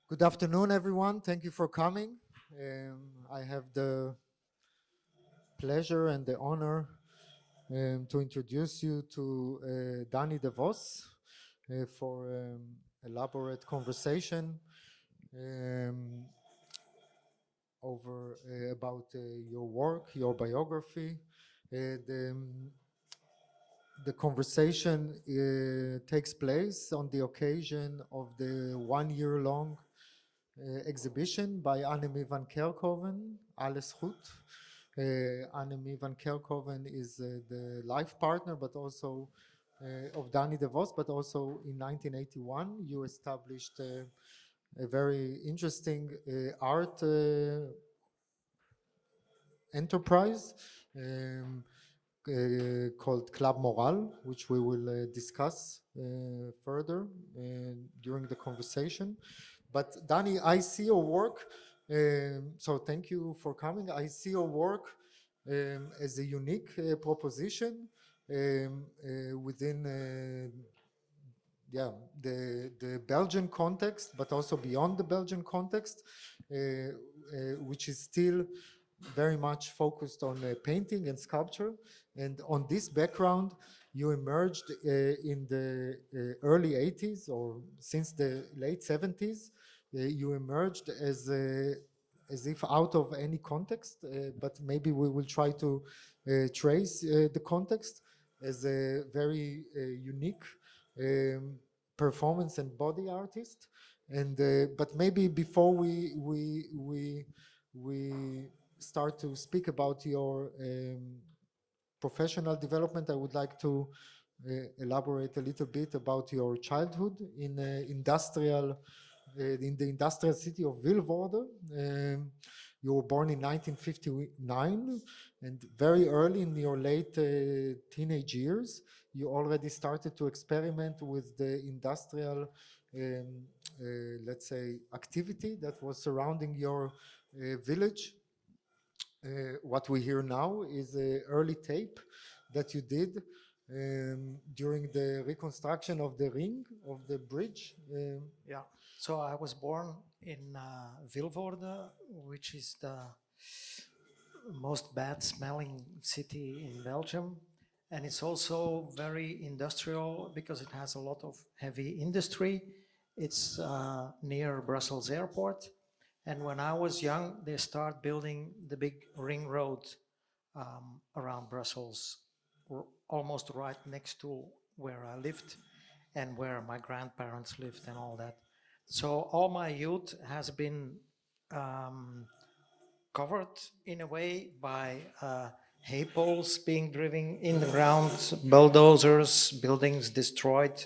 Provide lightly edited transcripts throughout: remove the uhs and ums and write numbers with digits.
Good afternoon, everyone. Thank you for coming. I have the pleasure and the honor to introduce you to Danny Devos for elaborate conversation um, over about your work, your biography. The conversation takes place on the occasion of the 1 year long exhibition by Anne-Mie Van Kerckhoven, ALLES GOED. Anne-Mie Van Kerckhoven is the life partner, but also of Danny DeVos, but also in 1981 you established a very interesting art enterprise called Club Moral, which we will discuss further during the conversation. But Danny, I see your work, so thank you for coming. I see your work as a unique proposition within the Belgian context, but also beyond the Belgian context, which is still very much focused on painting and sculpture. And on this background, you emerged in the early 80s, or since the late 70s. You emerged as if out of any context, but maybe we will try to trace the context as a very unique performance and body artist. And but maybe before we start to speak about your professional development, I would like to elaborate a little bit about your childhood in the industrial city of Vilvoorde. You were born in 1959, and very early in your late teenage years, you already started to experiment with the industrial, let's say, activity that was surrounding your village. What we hear now is an early tape that you did during the reconstruction of the ring of the bridge. Yeah, so I was born in Vilvoorde, which is the most bad smelling city in Belgium. And it's also very industrial because it has a lot of heavy industry. It's near Brussels airport. And when I was young, they start building the big ring road around Brussels, almost right next to where I lived and where my grandparents lived and all that. So all my youth has been covered in a way by hay poles being driven in the ground, bulldozers, buildings destroyed,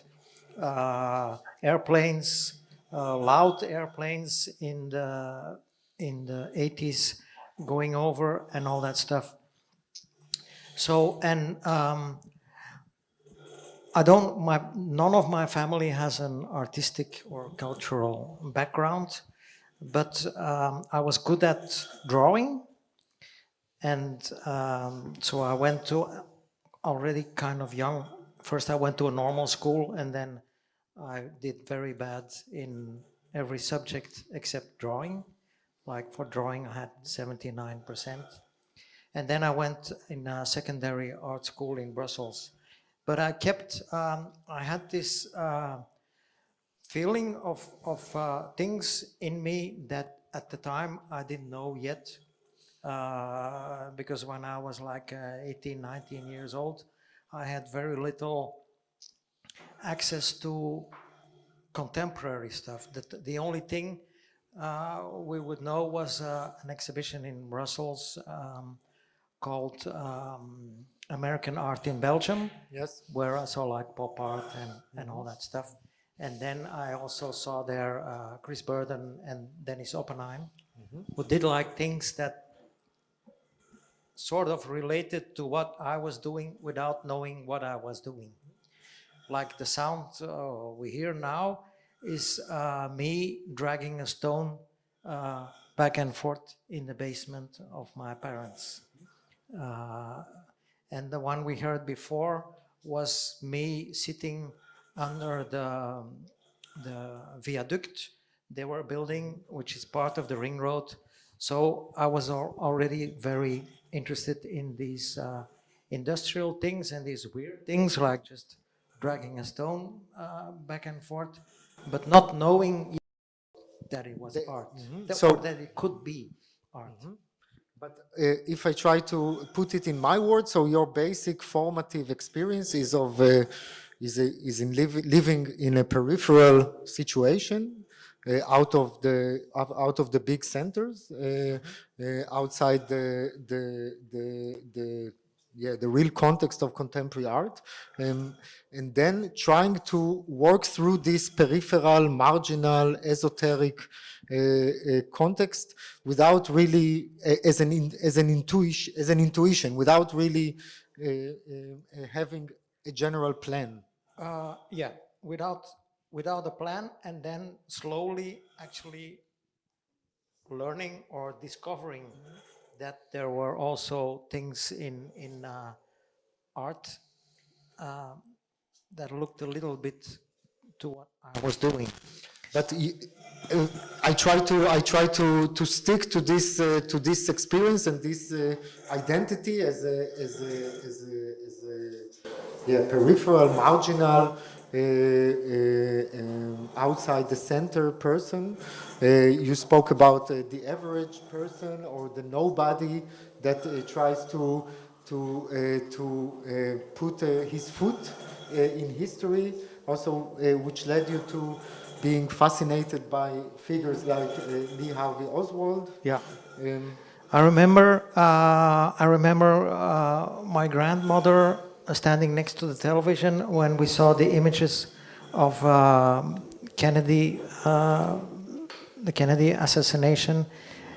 airplanes, loud airplanes in the 80s going over and all that stuff. So, and none of my family has an artistic or cultural background, but I was good at drawing. And so I went to already kind of young. First I went to a normal school, and then I did very bad in every subject except drawing. Like for drawing, I had 79%. And then I went in a secondary art school in Brussels. But I kept, I had this feeling of things in me that at the time I didn't know yet. Because when I was like 18, 19 years old, I had very little access to contemporary stuff. The only thing we would know was an exhibition in Brussels called American Art in Belgium. Yes. Where I saw like pop art and all that stuff. And then I also saw there Chris Burden and Dennis Oppenheim, who did like things that sort of related to what I was doing without knowing what I was doing. Like the sound we hear now is me dragging a stone back and forth in the basement of my parents. And the one we heard before was me sitting under the viaduct they were building, which is part of the ring road. So I was already very interested in these industrial things and these weird things, like just dragging a stone back and forth, but not knowing that it was art, or that it could be art. But if I try to put it in my words, so your basic formative experience is of is in living in a peripheral situation out of the big centers, outside the real context of contemporary art, and then trying to work through this peripheral, marginal, esoteric context without really as an intuition, without really having a general plan. Yeah, without a plan, and then slowly actually learning or discovering that there were also things in art that looked a little bit to what I was doing. But I try to stick to this experience and this identity as a peripheral, marginal, outside the center person. You spoke about the average person or the nobody that tries to put his foot in history, also which led you to being fascinated by figures like Lee Harvey Oswald. Yeah. I remember my grandmother standing next to the television when we saw the images of Kennedy, the Kennedy assassination,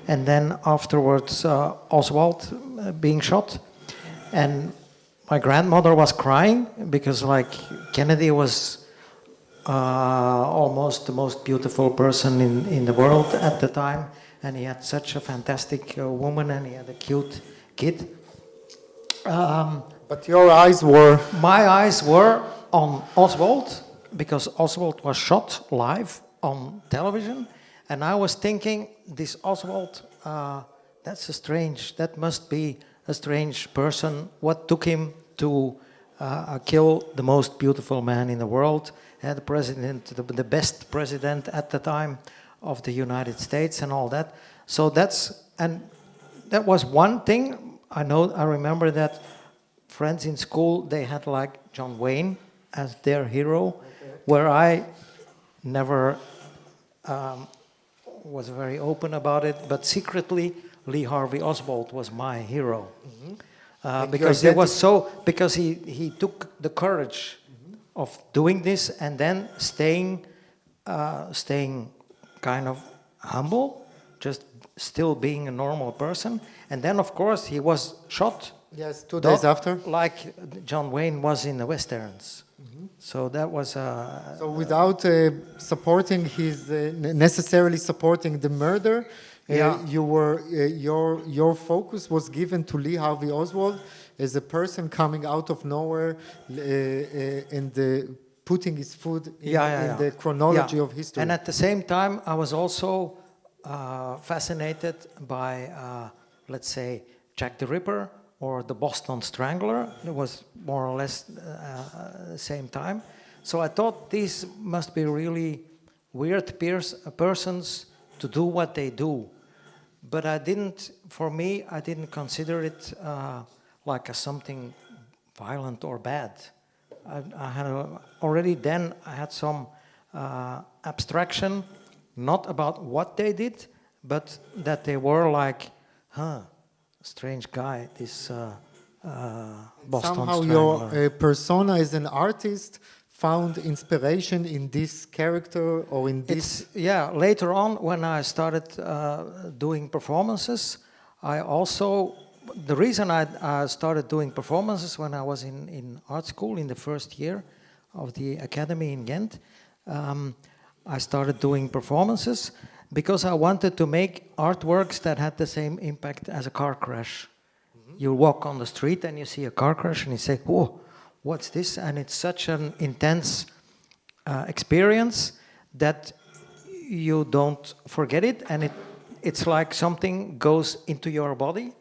and then afterwards Oswald being shot. And my grandmother was crying because, like, Kennedy was almost the most beautiful person in the world at the time, and he had such a fantastic woman, and he had a cute kid. But your eyes were... My eyes were on Oswald, because Oswald was shot live on television, and I was thinking, this Oswald, that must be a strange person. What took him to kill the most beautiful man in the world, the president, the best president at the time of the United States, and all that. So that was one thing. I remember that friends in school, they had like John Wayne as their hero, where I never was very open about it, but secretly Lee Harvey Oswald was my hero. Because he took the courage of doing this and then staying kind of humble, just still being a normal person. And then, of course, he was shot. Yes, 2 days after. Like John Wayne was in the Westerns. So that was... so without supporting his, necessarily supporting the murder, you were, your focus was given to Lee Harvey Oswald as a person coming out of nowhere and putting his foot in the chronology of history. And at the same time, I was also fascinated by, let's say, Jack the Ripper or the Boston Strangler. It was more or less the same time. So I thought these must be really weird persons to do what they do. But I didn't consider it like something violent or bad. I had some abstraction, not about what they did, but that they were like, strange guy, this Boston Somehow Strangler. your persona as an artist found inspiration in this character or in this... Later on, when I started doing performances, the reason I started doing performances when I was in art school in the first year of the academy in Ghent, I started doing performances because I wanted to make artworks that had the same impact as a car crash. You walk on the street and you see a car crash and you say, "Whoa, what's this?" And it's such an intense experience that you don't forget it, and it's like something goes into your body,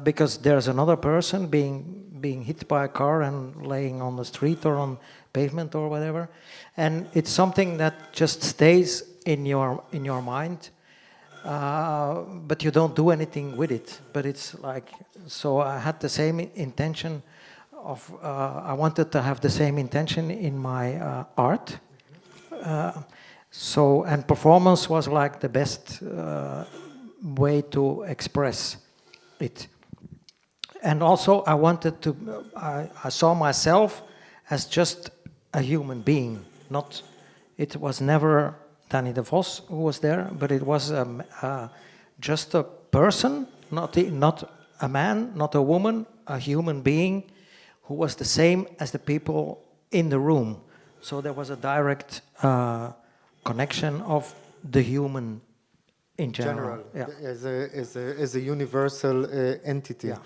because there's another person being hit by a car and laying on the street or on pavement or whatever, and it's something that just stays in your mind, but you don't do anything with it. But it's like, so I had the same intention of, I wanted to have the same intention in my art. So, and performance was like the best way to express it. And also I wanted to, I saw myself as just a human being, not, it was never Danny Devos who was there, but it was just a person, not a man, not a woman, a human being who was the same as the people in the room. So there was a direct connection of the human in general. Yeah. As a universal entity. Yeah.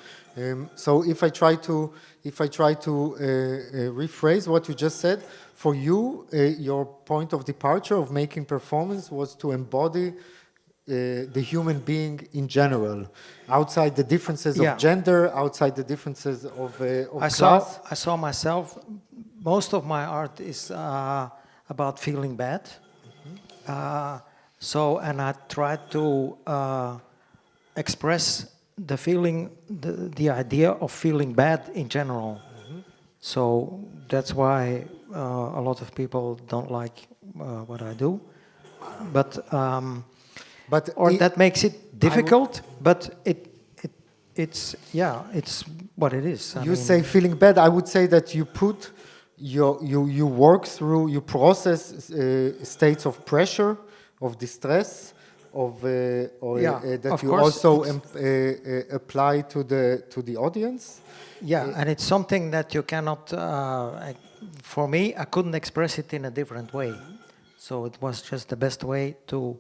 So if I try to rephrase what you just said, for you, your point of departure of making performance was to embody the human being in general, outside the differences of gender, outside the differences of class. I saw myself. Most of my art is about feeling bad. So, and I tried to express the feeling, the idea of feeling bad in general. So that's why a lot of people don't like what I do. But that makes it difficult. But it's what it is. You say feeling bad. I would say that you put you work through, you process states of pressure, of distress, that you also apply to the audience. Yeah, and it's something that you cannot. For me, I couldn't express it in a different way, so it was just the best way to,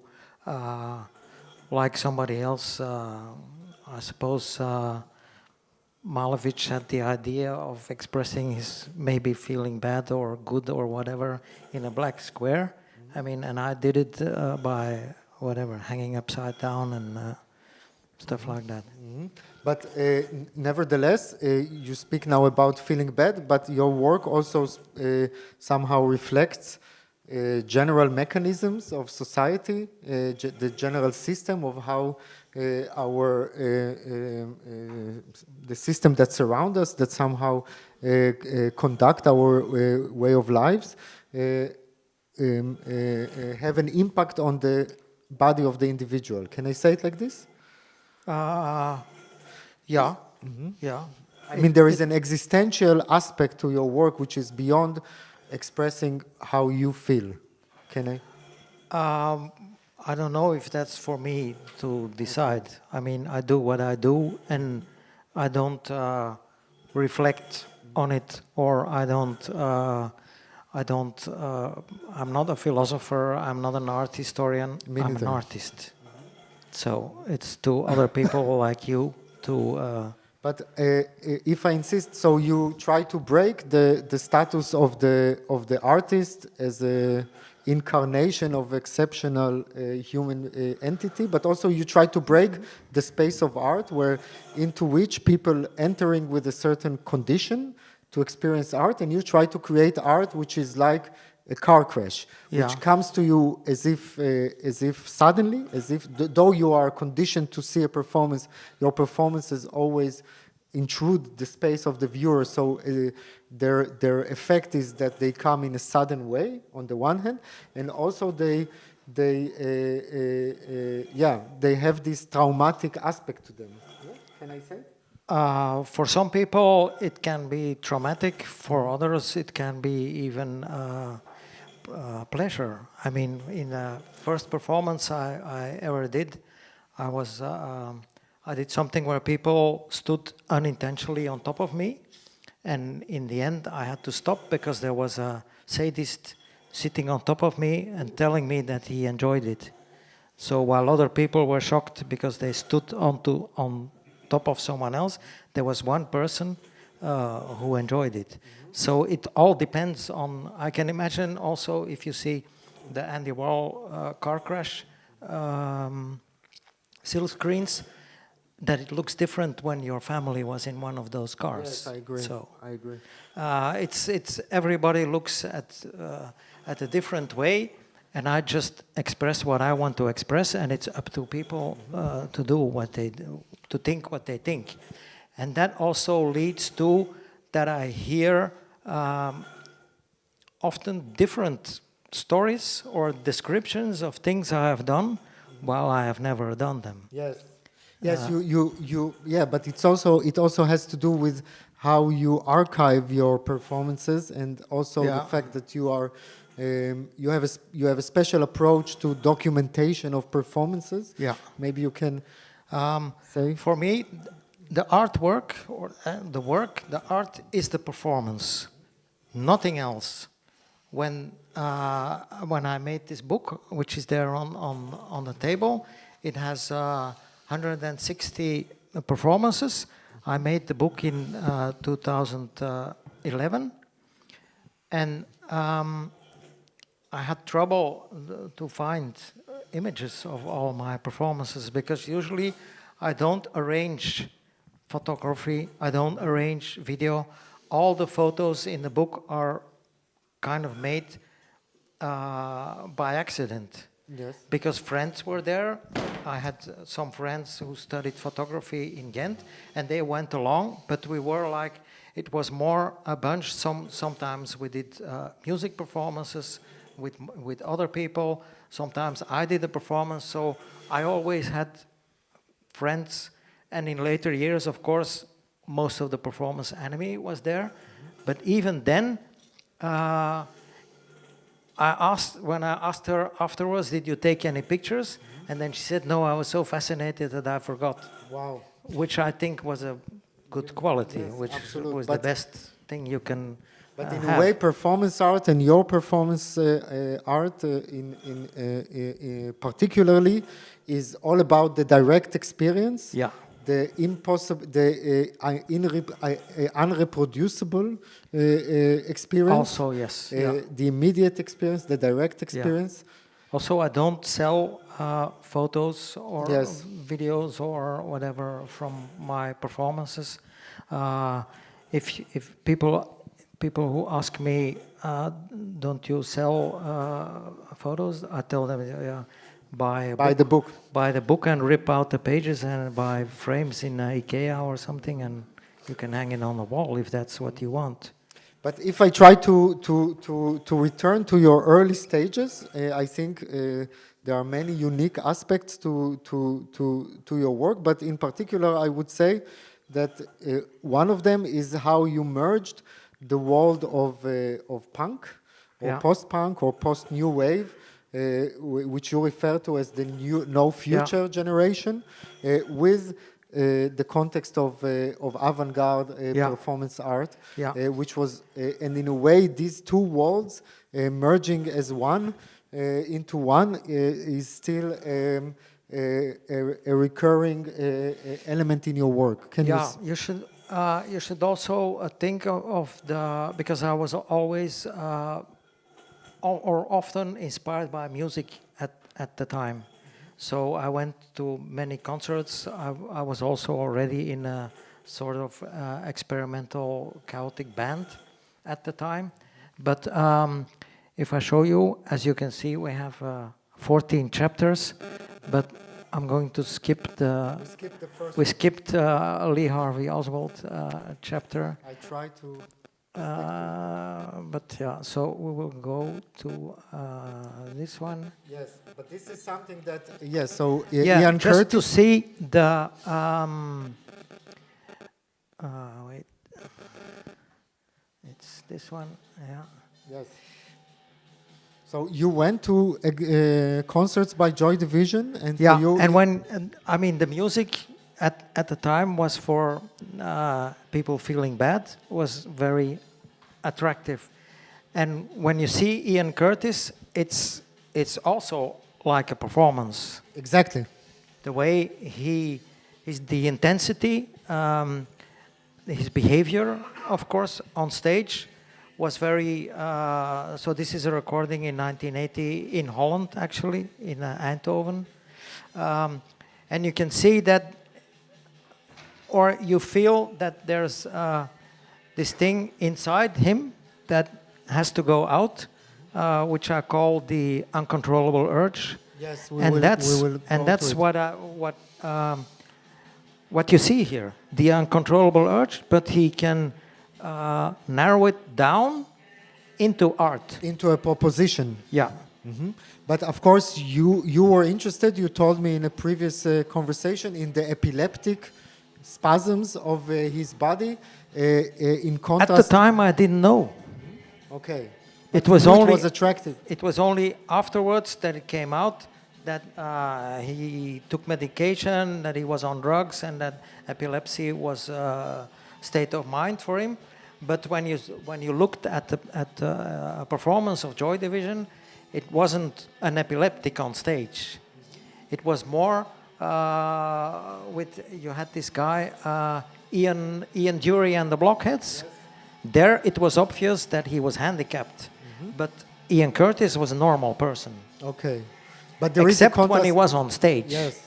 like somebody else. I suppose Malevich had the idea of expressing his maybe feeling bad or good or whatever in a black square. I mean, and I did it by whatever, hanging upside down and stuff like that. But nevertheless, you speak now about feeling bad, but your work also somehow reflects general mechanisms of society, the general system of how the system that surrounds us, that somehow conduct our way of lives, have an impact on the body of the individual. Can I say it like this? Yeah. I mean, there is an existential aspect to your work which is beyond expressing how you feel. Can I? I don't know if that's for me to decide. I mean, I do what I do, and I don't reflect on it, or I'm not a philosopher, I'm not an art historian, I'm an artist. So it's to other people like you to... But if I insist, so you try to break the status of the artist as a incarnation of exceptional human entity, but also you try to break the space of art into which people entering with a certain condition to experience art, and you try to create art which is like a car crash, which comes to you as if suddenly, as if though you are conditioned to see a performance, your performances always intrude the space of the viewer. So their effect is that they come in a sudden way on the one hand, and also they have this traumatic aspect to them. Yeah? Can I say? For some people, it can be traumatic. For others, it can be even pleasure. I mean, in the first performance I ever did, I did something where people stood unintentionally on top of me, and in the end I had to stop because there was a sadist sitting on top of me and telling me that he enjoyed it. So while other people were shocked because they stood on top of someone else, there was one person who enjoyed it. So it all depends on, I can imagine also if you see the Andy Warhol car crash silk screens, that it looks different when your family was in one of those cars. Yes, I agree. So I agree. it's everybody looks at a different way, and I just express what I want to express, and it's up to people to do what they do, to think what they think, and that also leads to that I hear often different stories or descriptions of things I have done while I have never done them. Yes. Yes, yeah, but it also has to do with how you archive your performances, and also the fact that you have a special approach to documentation of performances. Yeah. Maybe you can say. For me, the artwork or the art is the performance, nothing else. When I made this book, which is there on the table, it has 160 performances. I made the book in 2011, and I had trouble to find images of all my performances, because usually I don't arrange photography, I don't arrange video. All the photos in the book are kind of made by accident. Yes. Because friends were there. I had some friends who studied photography in Ghent, and they went along, but we were like, it was more a bunch. Sometimes we did music performances with other people. Sometimes I did a performance, so I always had friends. And in later years, of course, most of the performance Anne-Mie was there. Mm-hmm. But even then, when I asked her afterwards, did you take any pictures? Mm-hmm. And then she said, no, I was so fascinated that I forgot. Wow. Which I think was a good quality, yes, which absolutely. was the best thing you can But in have. a way, performance art and your performance art particularly is all about the direct experience. Yeah. The unreproducible experience. Also, yes. The immediate experience, the direct experience. Yeah. Also, I don't sell photos or yes. videos or whatever from my performances. If people who ask me, don't you sell photos? I tell them, yeah. Buy the book. Buy the book and rip out the pages and buy frames in IKEA or something, and you can hang it on the wall if that's what you want. But if I try to return to your early stages, I think there are many unique aspects to your work. But in particular, I would say that one of them is how you merged the world of punk, or post-punk, or post-new wave, which you refer to as the no future generation, with the context of avant-garde performance art, which was, and in a way, these two worlds merging as one into one is still a recurring element in your work. Can you should also think of the, because I was always or often inspired by music at the time. So I went to many concerts. I was also already in a sort of experimental chaotic band at the time. But if I show you, as you can see, we have 14 chapters, but I'm going to skip we skipped Lee Harvey Oswald chapter. I try to... but yeah, so we will go to this one. Yes, but this is something that... Yes, so Ian just Curtis, to see the... wait. It's this one, yeah. Yes. So you went to concerts by Joy Division, and yeah, for you, and when I mean the music at the time was for people feeling bad, was very attractive, and when you see Ian Curtis, it's also like a performance. Exactly. The way the intensity, his behavior, of course, on stage was very, so this is a recording in 1980 in Holland, actually, in Eindhoven. And you can see that, or you feel that there's this thing inside him that has to go out, which I call the uncontrollable urge. Yes, And that's what you see here, the uncontrollable urge, but he can narrow it down into art. Into a proposition. Yeah. But of course, you were interested, you told me in a previous conversation, in the epileptic spasms of his body, in contrast. At the time, I didn't know. Okay. It was only. It was attractive. It was only afterwards that it came out that he took medication, that he was on drugs, and that epilepsy was a state of mind for him. But when you looked at a performance of Joy Division, it wasn't an epileptic on stage. It was more you had this guy Ian Dury and the Blockheads. Yes. There it was obvious that he was handicapped, but Ian Curtis was a normal person. Okay, but there except is a when he was on stage. Yes,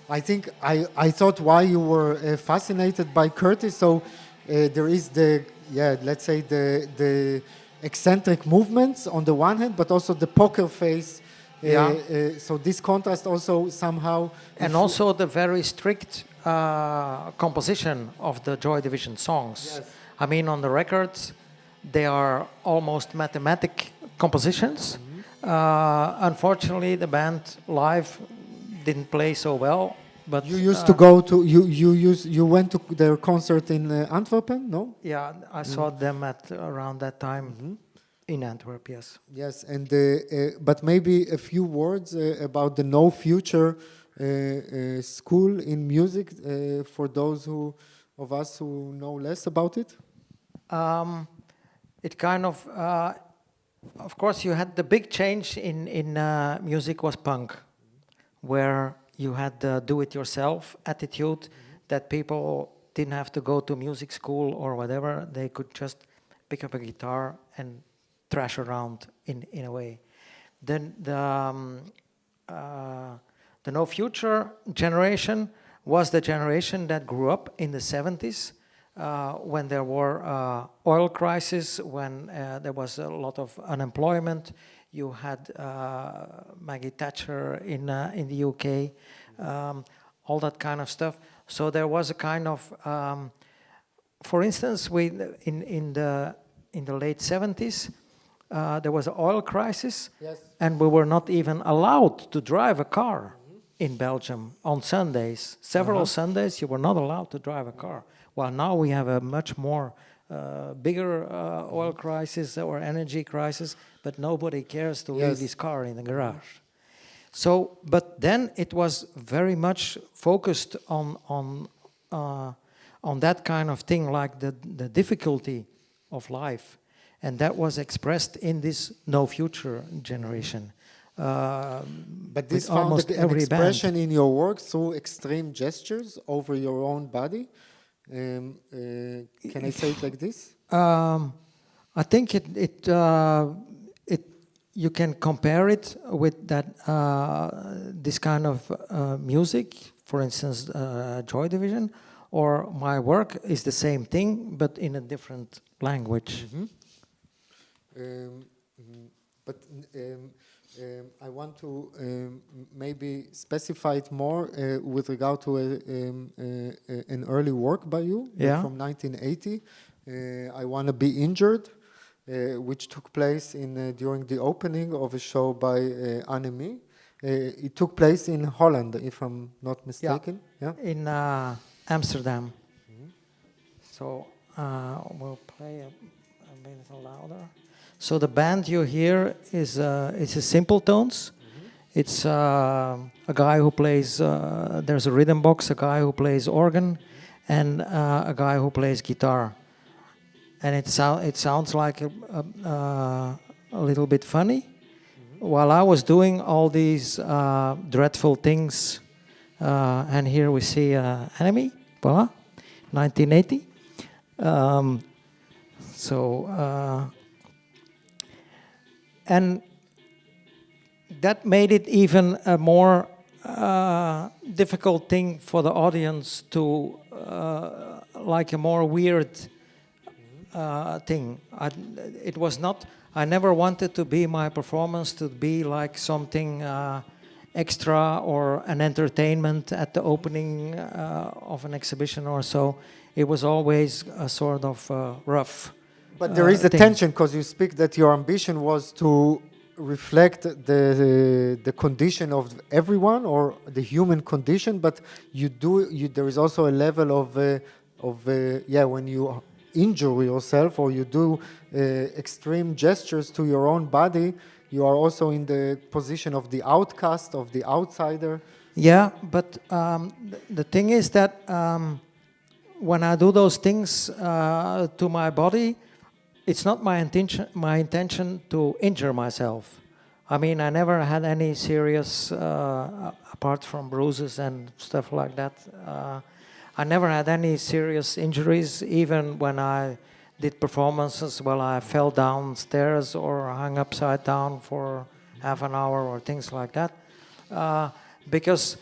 I think I thought why you were fascinated by Curtis. So there is let's say the eccentric movements on the one hand, but also the poker face. So this contrast also somehow, and also the very strict composition of the Joy Division songs. Yes. I mean, on the records, they are almost mathematic compositions. Unfortunately, the band live didn't play so well. But you used to go to you went to their concert in Antwerp, no? Yeah, I saw them at around that time in Antwerp. Yes. Yes, and but maybe a few words about the No Future school in music for those of us who know less about it. It kind of course, you had the big change in music was punk, where you had the do-it-yourself attitude that people didn't have to go to music school or whatever. They could just pick up a guitar and thrash around in a way. Then the No Future generation was the generation that grew up in the 70s when there were oil crisis, when there was a lot of unemployment. You had Maggie Thatcher in the UK, all that kind of stuff. So there was a kind of, for instance, in the late 70s, there was an oil crisis, yes. And we were not even allowed to drive a car in Belgium on Sundays. Several Sundays, you were not allowed to drive a car. Well, now we have a much more bigger oil crisis or energy crisis, but nobody cares to leave his car in the garage. So, but then it was very much focused on that kind of thing, like the difficulty of life, and that was expressed in this No Future generation. But this found an expression in your work through extreme gestures over your own body. Can I say it like this? I think you can compare it with that this kind of music, for instance, Joy Division, or my work is the same thing but in a different language. I want to maybe specify it more with regard to an early work by you from 1980. I Want to Be Injured, which took place during the opening of a show by Anne-Mie. It took place in Holland, if I'm not mistaken. Yeah. In Amsterdam. So we'll play a bit louder. So the band you hear is a Simple Tones. It's a guy who plays, there's a rhythm box, a guy who plays organ, and a guy who plays guitar. And it sounds like a little bit funny. While I was doing all these dreadful things, and here we see Anne-Mie, voila, 1980. So, and that made it even a more difficult thing for the audience to, like a more weird thing. It was not, I never wanted to be my performance to be like something extra or an entertainment at the opening of an exhibition or so. It was always a sort of rough. But there is a thing. tension, because you speak that your ambition was to reflect the condition of everyone, or the human condition, but there is also a level of when you injure yourself or you do extreme gestures to your own body, you are also in the position of the outcast, of the outsider. Yeah, but the thing is that when I do those things to my body, it's not my intention to injure myself. I mean, I never had any serious, apart from bruises and stuff like that. I never had any serious injuries, even when I did performances. Well, I fell downstairs or hung upside down for half an hour or things like that. Because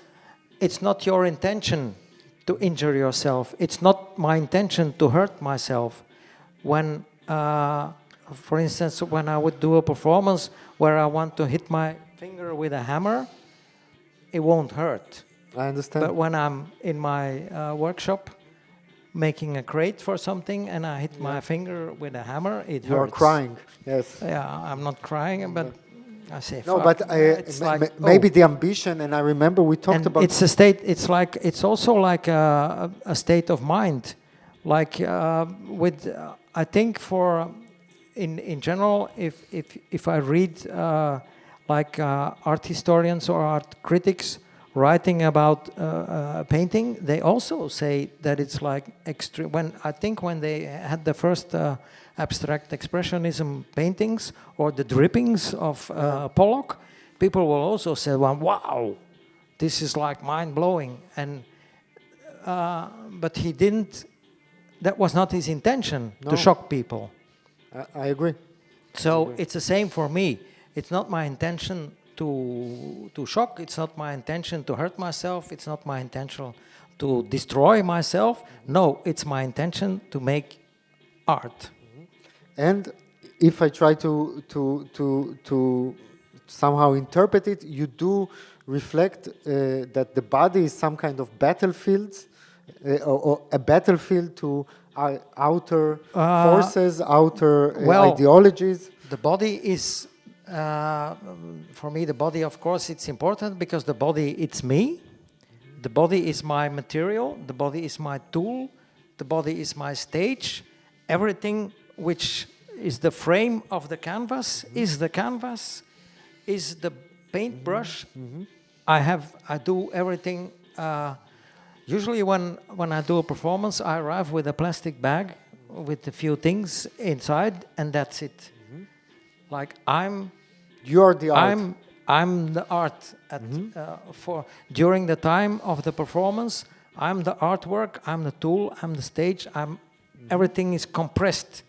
it's not your intention to injure yourself. It's not my intention to hurt myself. When, for instance, when I would do a performance where I want to hit my finger with a hammer, it won't hurt. I understand. But when I'm in my workshop making a crate for something and I hit my finger with a hammer, it hurts. You are crying, yes. Yeah, I'm not crying, but I say, no, fuck. but It's like, maybe the ambition, and I remember we talked and about... it's a state, it's also like a state of mind. Like I think in general, if I read art historians or art critics writing about painting, they also say that it's like extreme. When they had the first abstract expressionism paintings or the drippings of Pollock, people will also say, well, wow, this is like mind-blowing. And but he didn't, that was not his intention to shock people. I agree. So it's the same for me. It's not my intention to shock. It's not my intention to hurt myself. It's not my intention to destroy myself. No, it's my intention to make art. And if I try to somehow interpret it, you do reflect that the body is some kind of battlefield, or a battlefield to outer forces, outer ideologies. The body is, for me, the body, of course, it's important because the body, it's me. The body is my material. The body is my tool. The body is my stage. Everything which is the frame of the canvas is the canvas, is the paintbrush. I do everything. Usually when I do a performance, I arrive with a plastic bag with a few things inside, and that's it. Like you're the art. I'm the art. During the time of the performance, I'm the artwork, I'm the tool, I'm the stage, everything is compressed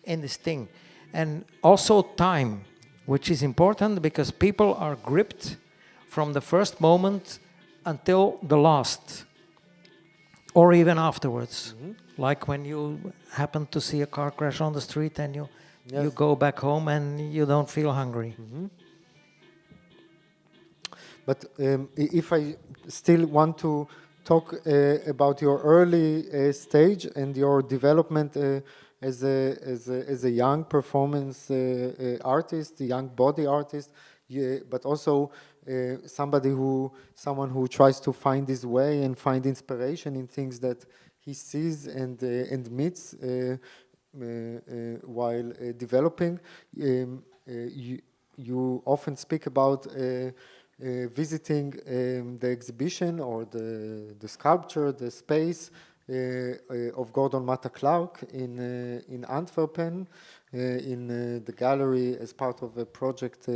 in this thing. And also time, which is important because people are gripped from the first moment until the last, or even afterwards. Like when you happen to see a car crash on the street and you go back home and you don't feel hungry. But if I still want to talk about your early stage and your development as a young performance artist, a young body artist, but also someone who tries to find his way and find inspiration in things that he sees and meets while developing. You often speak about visiting the exhibition or the sculpture, the space of Gordon Matta Clark in Antwerp, in the gallery as part of a project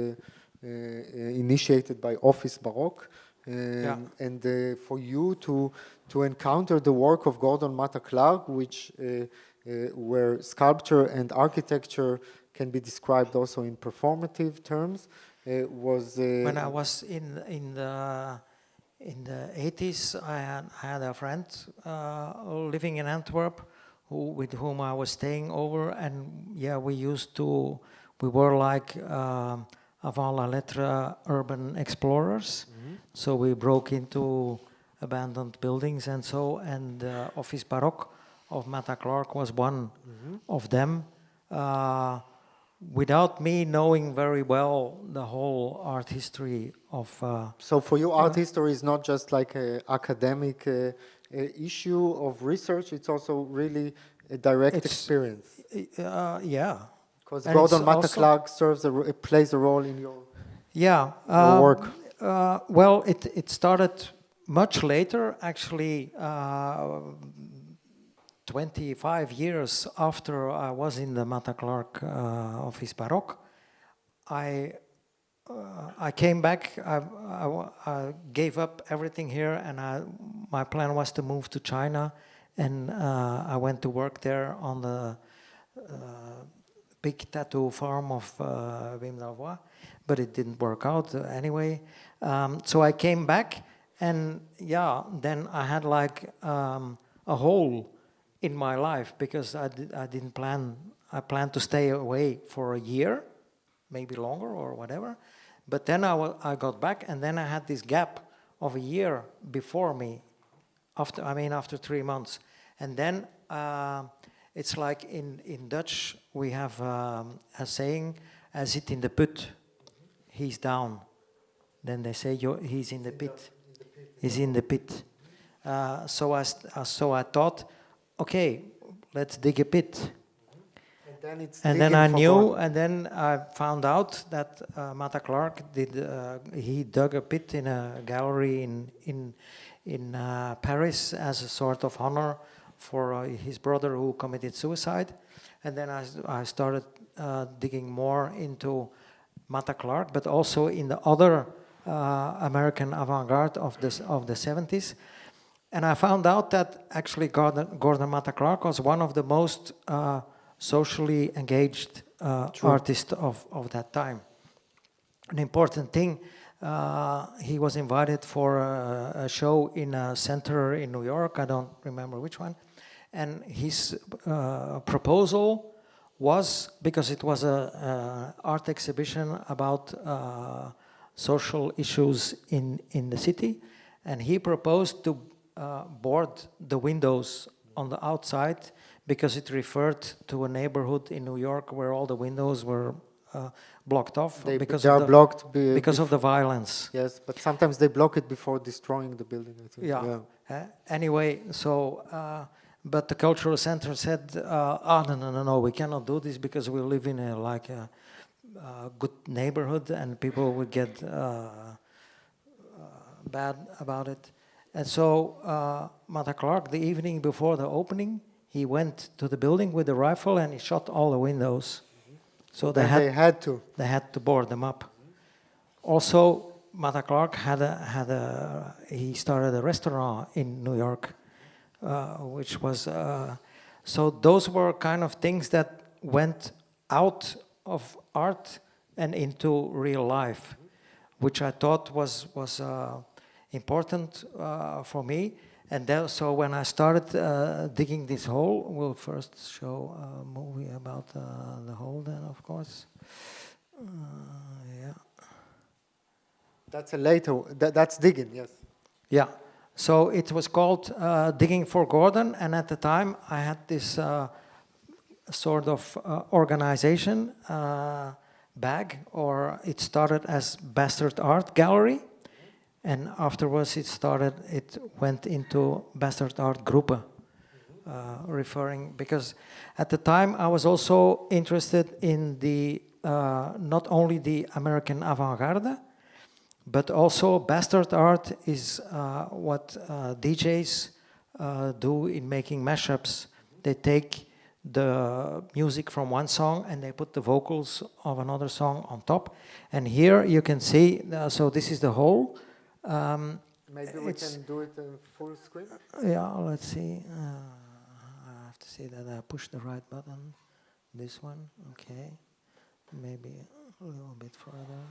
initiated by Office Baroque. And for you to encounter the work of Gordon Matta Clark, which where sculpture and architecture can be described also in performative terms, was... When I was in the 80s, I had a friend living in Antwerp with whom I was staying over, and yeah, we were like avant la lettre urban explorers. So we broke into abandoned buildings and so, and Office Baroque of Mata Clark was one of them. Without me knowing very well the whole art history of... So for you, art history is not just like an academic issue of research, it's also really a direct experience. Yeah. Because Gordon Mata Clark plays a role in your, your work. Well, it started much later, actually, 25 years after I was in the Mata Clark Office Baroque. I came back, I gave up everything here, and my plan was to move to China, and I went to work there on the big tattoo farm of Wim Lavoie, but it didn't work out anyway. So I came back, and yeah, then I had like a hole in my life because I didn't plan. I planned to stay away for a year, maybe longer or whatever. But then I got back, and then I had this gap of a year before me, after 3 months. And then it's like in Dutch, we have a saying, hij zit in de put, he's down. Then they say, he's in the pit. He's in the pit. So I thought, okay, let's dig a pit. And then I knew, and then I found out that Mata Clark he dug a pit in a gallery in Paris as a sort of honor for his brother who committed suicide. And then I started digging more into Mata Clark, but also in the other American avant-garde of the 70s. And I found out that actually Gordon Mata Clark was one of the most socially engaged artists of that time. An important thing, he was invited for a show in a center in New York, I don't remember which one, and his proposal was, because it was an art exhibition about social issues in the city, and he proposed to board the windows on the outside because it referred to a neighborhood in New York where all the windows were blocked off because of the violence. Yes, but sometimes they block it before destroying the building, I think. Yeah. Anyway, so, but the cultural center said, no, we cannot do this because we live in a good neighborhood and people would get bad about it. And so Mata Clark, the evening before the opening, he went to the building with a rifle and he shot all the windows. So they had to board them up. Also, Mata Clark he started a restaurant in New York, which was, so those were kind of things that went out of art and into real life, which I thought was important for me. And so when I started digging this hole, we'll first show a movie about the hole then, of course. Yeah. That's a later, that's digging, yes. Yeah, so it was called Digging for Gordon, and at the time I had this sort of organization bag, or it started as Bastard Art Gallery. And afterwards it went into Bastard Art Gruppe, referring, because at the time I was also interested in the, not only the American avant-garde, but also Bastard Art is what DJs do in making mashups. They take the music from one song and they put the vocals of another song on top. And here you can see, so this is the whole. Maybe we can do it in full screen? Yeah, let's see. I have have to see that I push the right button. This one, okay. Maybe a little bit further.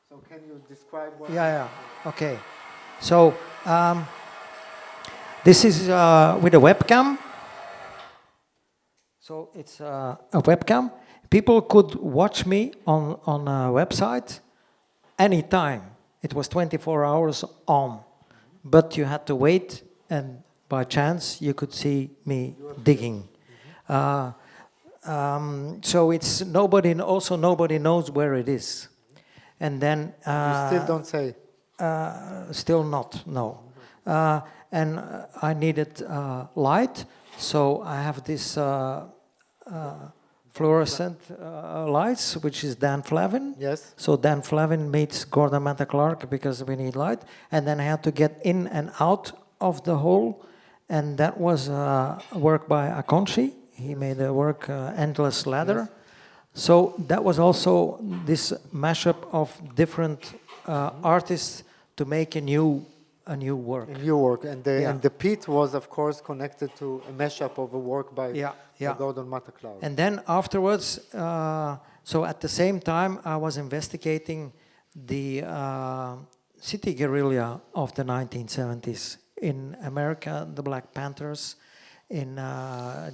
So can you describe what? Yeah. Okay. So this is with a webcam. So it's a webcam. People could watch me on a website anytime. It was 24 hours on, but you had to wait, and by chance you could see me digging. So it's nobody knows where it is. And then You still don't say. still not, no. And I needed light, so I have this fluorescent lights, which is Dan Flavin. Yes. So Dan Flavin meets Gordon Mata Clark because we need light. And then I had to get in and out of the hole. And that was work by Akonchi. He made a work, Endless Ladder. Yes. So that was also this mashup of different artists to make a new work. In your work, and the pit was, of course, connected to a mashup of a work by Gordon Mata Clark. And then afterwards, so at the same time, I was investigating the city guerrilla of the 1970s. In America, the Black Panthers. In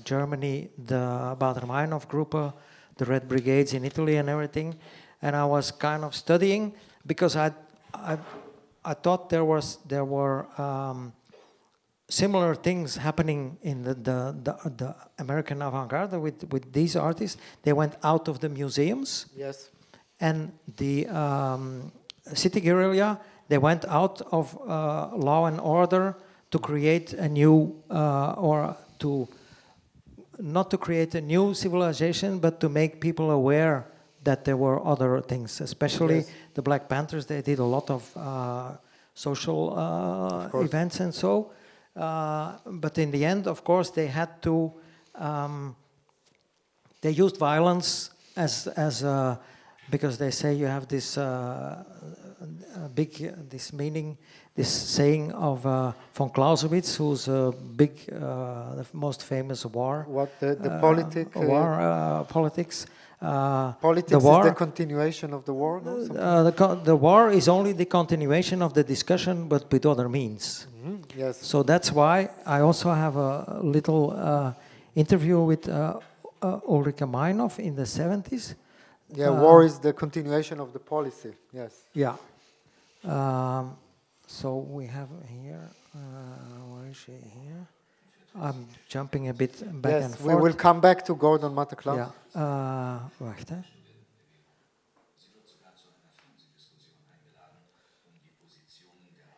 Germany, the Baader-Meinhof-Gruppe, the Red Brigades in Italy and everything. And I was kind of studying because I thought there were similar things happening in the American avant-garde with these artists. They went out of the museums. Yes. And the city guerrilla, they went out of law and order to create a new, not to create a new civilization, but to make people aware that there were other things, especially the Black Panthers. They did a lot of social events and so. But in the end, of course, they had to, they used violence as because they say you have this this meaning, this saying of von Clausewitz, who's a big, the most famous war. What the politics? Politics. Politics the war, is the continuation of the war. No? The war is only the continuation of the discussion, but with other means. Mm-hmm. Yes. So that's why I also have a little interview with Ulrike Meinhof in the 70s. Yeah, war is the continuation of the policy. Yes. Yeah. So we have here, where is she here? I'm jumping a bit back and forth. Yes, we will come back to Gordon Mata Clark. Yeah. Wacht, hè.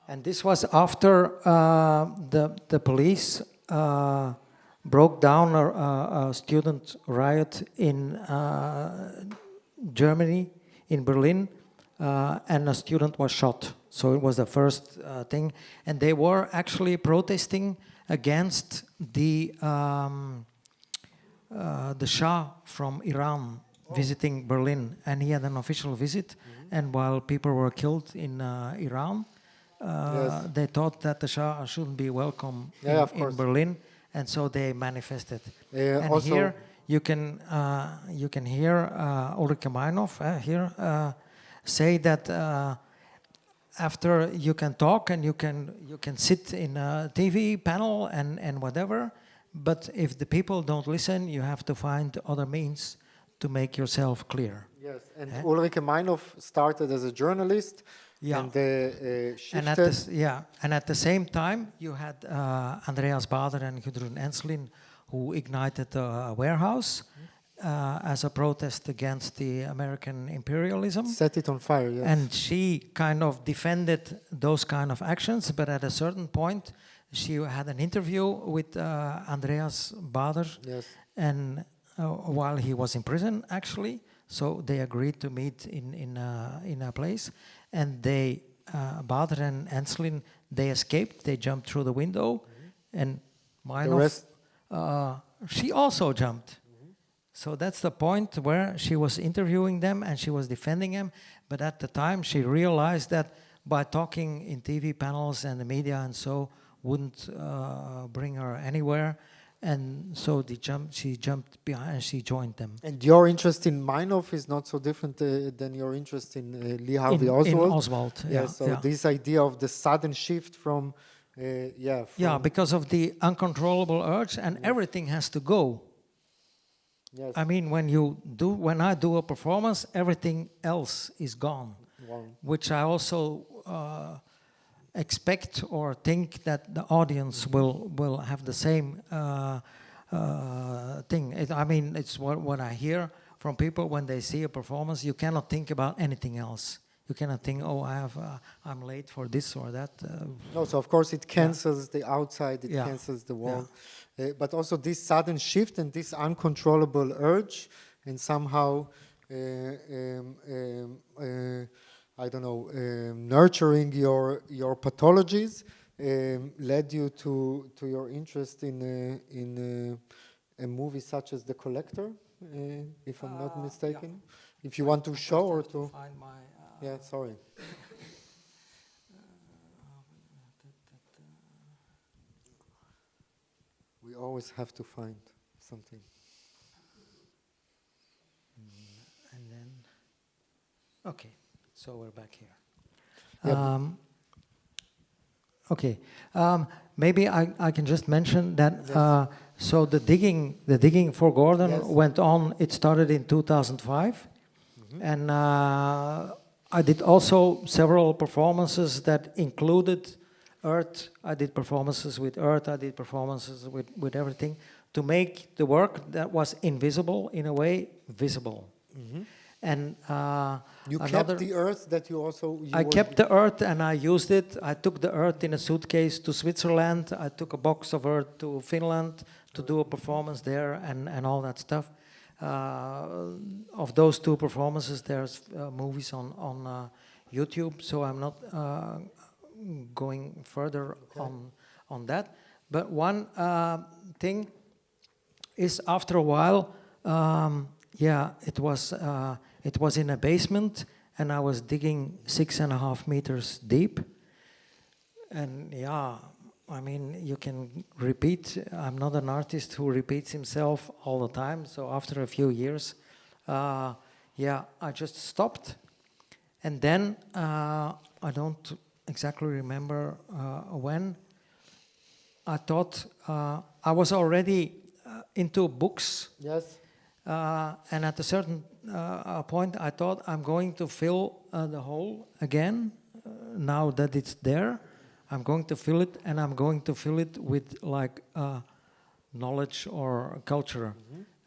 And this was after the police broke down a student riot in Germany, in Berlin, and a student was shot. So it was the first thing. And they were actually protesting against the Shah from Iran visiting Berlin. And he had an official visit. And while people were killed in Iran, they thought that the Shah shouldn't be welcome in Berlin. And so they manifested. And here you can hear Ulrike Meinhof here say that after you can talk and you can sit in a TV panel and whatever, but if the people don't listen, you have to find other means to make yourself clear. Yes, and Ulrike Meinhof started as a journalist. Yeah. And shifted. And at the same time, you had Andreas Baader and Gudrun Enslin, who ignited a warehouse as a protest against the American imperialism. Set it on fire, yes. And she kind of defended those kind of actions, but at a certain point, she had an interview with Andreas Baader, yes. and while he was in prison, actually, so they agreed to meet in a place. And they, Baader and Enslin, they escaped. They jumped through the window, and Meinhof, she also jumped. So that's the point where she was interviewing them and she was defending them. But at the time, she realized that by talking in TV panels and the media and so wouldn't bring her anywhere. and so she jumped behind and she joined them. And your interest in Meinhof is not so different than your interest in Lee Harvey In Oswald. Oswald, Yeah, yeah. so yeah. this idea of the sudden shift from, Yeah, because of the uncontrollable urge, and everything has to go. yes, I mean, when I do a performance, everything else is gone, wow. which I also expect or think that the audience will have the same thing. I mean, it's what I hear from people when they see a performance. You cannot think about anything else. You cannot think, oh, I'm late for this or that. No, so of course it cancels the outside, it Yeah. cancels the world. But also this sudden shift and this uncontrollable urge, and somehow, I don't know, nurturing your pathologies led you to your interest in a movie such as The Collector, if I'm not mistaken. Yeah. If you want to show or to find my, yeah, sorry. We always have to find something. And then, okay, so we're back here. Yeah, Okay, maybe I can just mention that. So the digging for Gordon Yes. went on. It started in 2005, and I did also several performances that included Earth. I did performances with Earth. I did performances with everything to make the work that was invisible in a way visible. And you kept the earth that you also... I kept the earth and I used it. I took the earth in a suitcase to Switzerland. I took a box of earth to Finland to do a performance there and all that stuff. Of those two performances, there's movies on YouTube, so I'm not going further on that. But one thing is, after a while, it was in a basement, and I was digging 6.5 meters deep. And yeah, I mean, you can repeat. I'm not an artist who repeats himself all the time. So after a few years, I just stopped. And then I don't exactly remember when. I thought I was already into books. Yes. And at a certain point, I thought I'm going to fill the hole again. Now that it's there, I'm going to fill it, and I'm going to fill it with like knowledge or culture,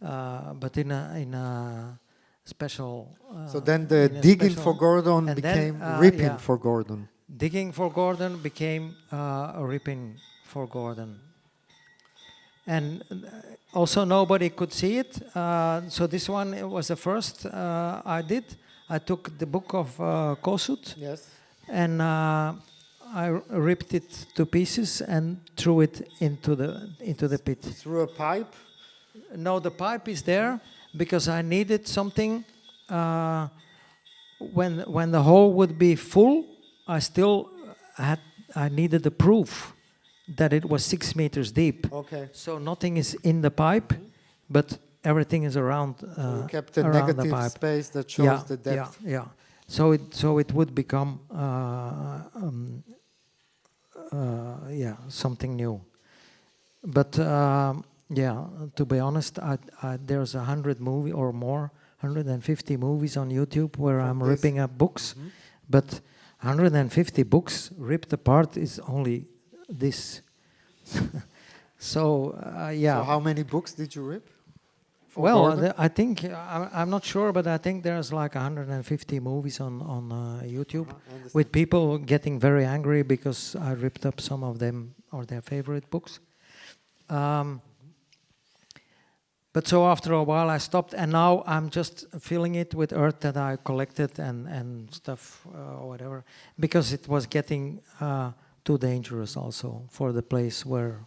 but in a special. So then the digging for Gordon and became then, ripping for Gordon. Digging for Gordon became ripping for Gordon. And also nobody could see it. So this one, it was the first I did. I took the book of Kossuth. Yes. And I ripped it to pieces and threw it into the pit. Through a pipe? No, the pipe is there because I needed something. When the hole would be full, I needed the proof that it was 6 meters deep. Okay. So nothing is in the pipe, but everything is around. So you kept a around the negative pipe. space that shows the depth. Yeah. So it would become something new. But to be honest, there's 100 movie or more, 150 movies on YouTube where I'm ripping up books, but 150 books ripped apart is only this. So So how many books did you rip? Well, I think, I'm not sure, but I think there's like 150 movies on YouTube with people getting very angry because I ripped up some of them or their favorite books. But so after a while I stopped, and now I'm just filling it with earth that I collected and stuff or whatever, because it was getting too dangerous also for the place where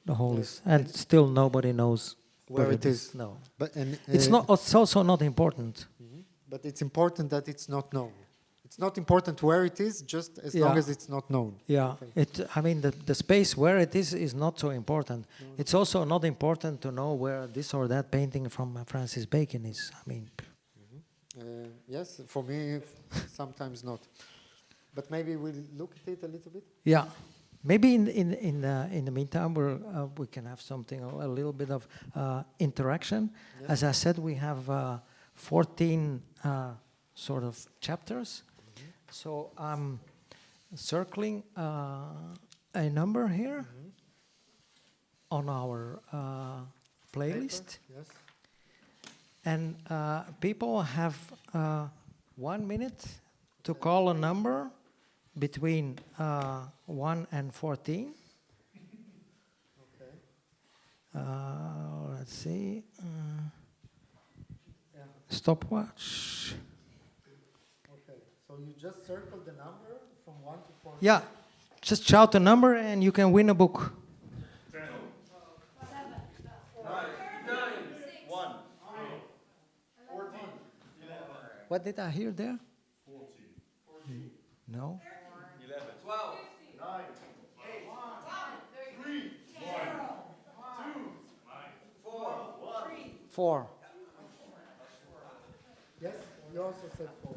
the hole is. And still nobody knows where it is. No. But It's also not important. But it's important that it's not known. It's not important where it is, just as long as it's not known. Yeah, I mean, the space where it is not so important. It's also not important to know where this or that painting from Francis Bacon is. I mean, yes, for me, sometimes not. But maybe we'll look at it a little bit. yeah, maybe in the meantime we can have something a little bit of interaction. Yes. As I said, we have 14 sort of chapters. So I'm circling a number here on our playlist. Yes. And people have 1 minute to call a number between 1 and 14. Okay. Let's see. Stopwatch. So you just circle the number from 1 to 4? Yeah, just shout the number and you can win a book. 10, 11, 9, 1, 14, 11. What did I hear there? 14. No. 11, 12, 9, 8, 3, 1, 2, 4, 1. 4. Yes, you also said 4.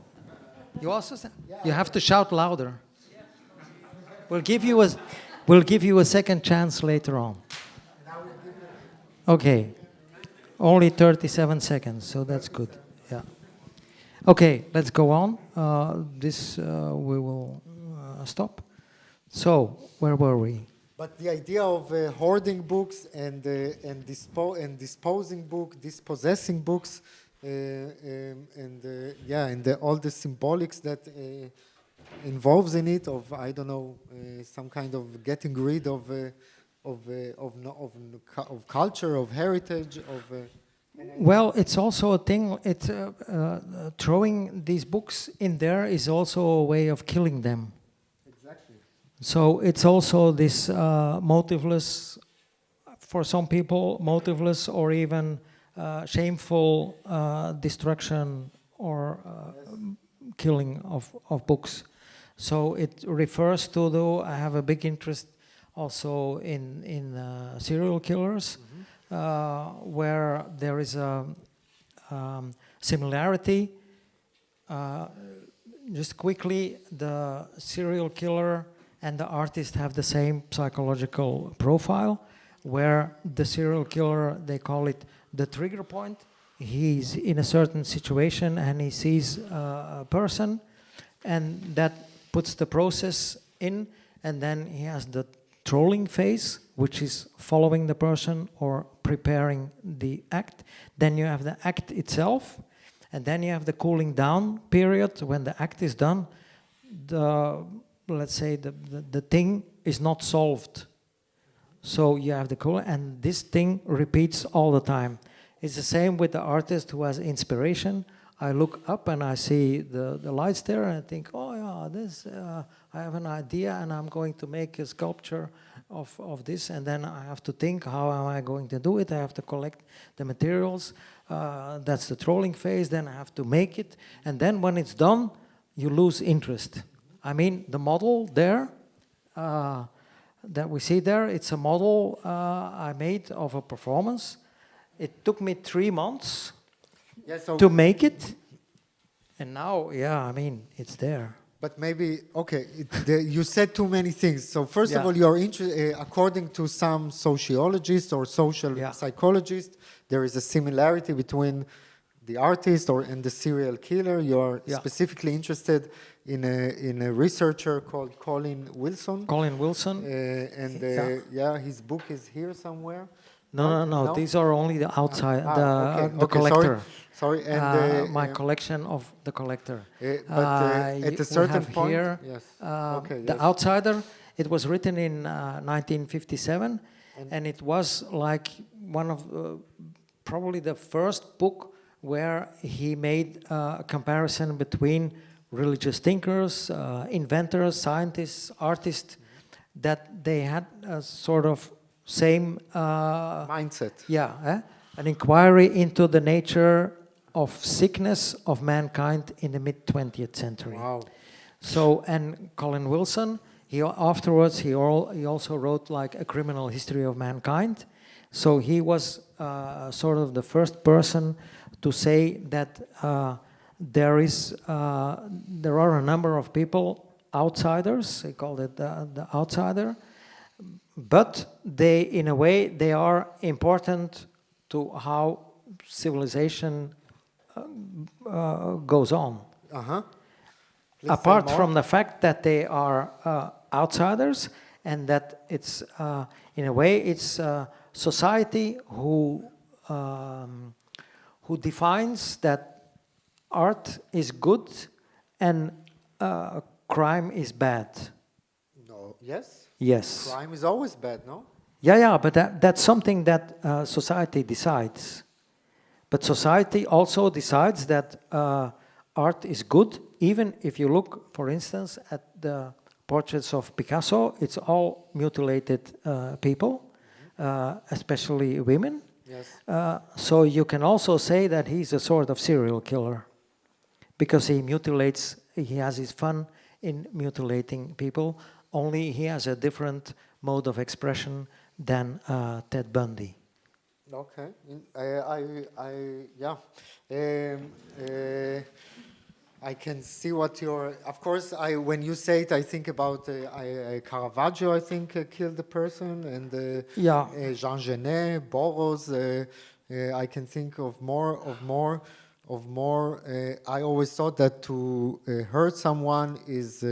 You also said? You have to shout louder. We'll give you a second chance later on. Okay. Only 37 seconds, so that's good. Yeah. Okay, let's go on. This we will stop. So, where were we? But the idea of hoarding books and disposing books, dispossessing books, and all the symbolics that involves in it, of I don't know, some kind of getting rid of culture, of heritage, of. Well, it's also a thing. It's throwing these books in there is also a way of killing them. Exactly. So it's also this motiveless, for some people, motiveless or even shameful destruction or killing of books. So it refers to, though I have a big interest also in serial killers, where there is a similarity. Just quickly, the serial killer and the artist have the same psychological profile, where the serial killer, they call it the trigger point. He's in a certain situation and he sees a person, and that puts the process in, and then he has the trolling phase, which is following the person or preparing the act. Then you have the act itself, and then you have the cooling down period. When the act is done, let's say the thing is not solved. So you have the cool, and this thing repeats all the time. It's the same with the artist who has inspiration. I look up and I see the lights there and I think, oh yeah, this, I have an idea and I'm going to make a sculpture of this, and then I have to think, how am I going to do it? I have to collect the materials. That's the trolling phase. Then I have to make it. And then when it's done, you lose interest. I mean, the model there, that we see there, it's a model I made of a performance. It took me 3 months to make it, and now, yeah, I mean, it's there. But maybe, okay, you said too many things. So first of all, you're according to some sociologists or social psychologists, there is a similarity between the artist and the serial killer. You're specifically interested in a researcher called Colin Wilson. Colin Wilson. His book is here somewhere. No. These are only the outside, the collector. Sorry. And my collection of the collector. But at a certain point, here, The Outsider. It was written in 1957, and it was like one of probably the first book where he made a comparison between religious thinkers, inventors, scientists, artists, that they had a sort of same mindset. An inquiry into the nature of sickness of mankind in the mid-20th century. Wow. So, and Colin Wilson, afterwards he also wrote like A Criminal History of Mankind. So he was sort of the first person to say that there are a number of people, outsiders, he called it the outsider, but they, in a way, they are important to how civilization goes on. Uh-huh. Please Apart say more. from the fact that they are outsiders, and that it's, in a way, it's society who defines that art is good and crime is bad. No. Yes? Yes. Crime is always bad, no? Yeah, but that's something that society decides. But society also decides that art is good, even if you look, for instance, at the portraits of Picasso, it's all mutilated people, especially women. Yes. So you can also say that he's a sort of serial killer, because he mutilates, he has his fun in mutilating people, only he has a different mode of expression than Ted Bundy. Okay. Yeah. I can see what you're. Of course, when you say it, I think about Caravaggio. I think killed the person, and Yeah. Jean Genet, Boros. I can think of more. I always thought that to hurt someone is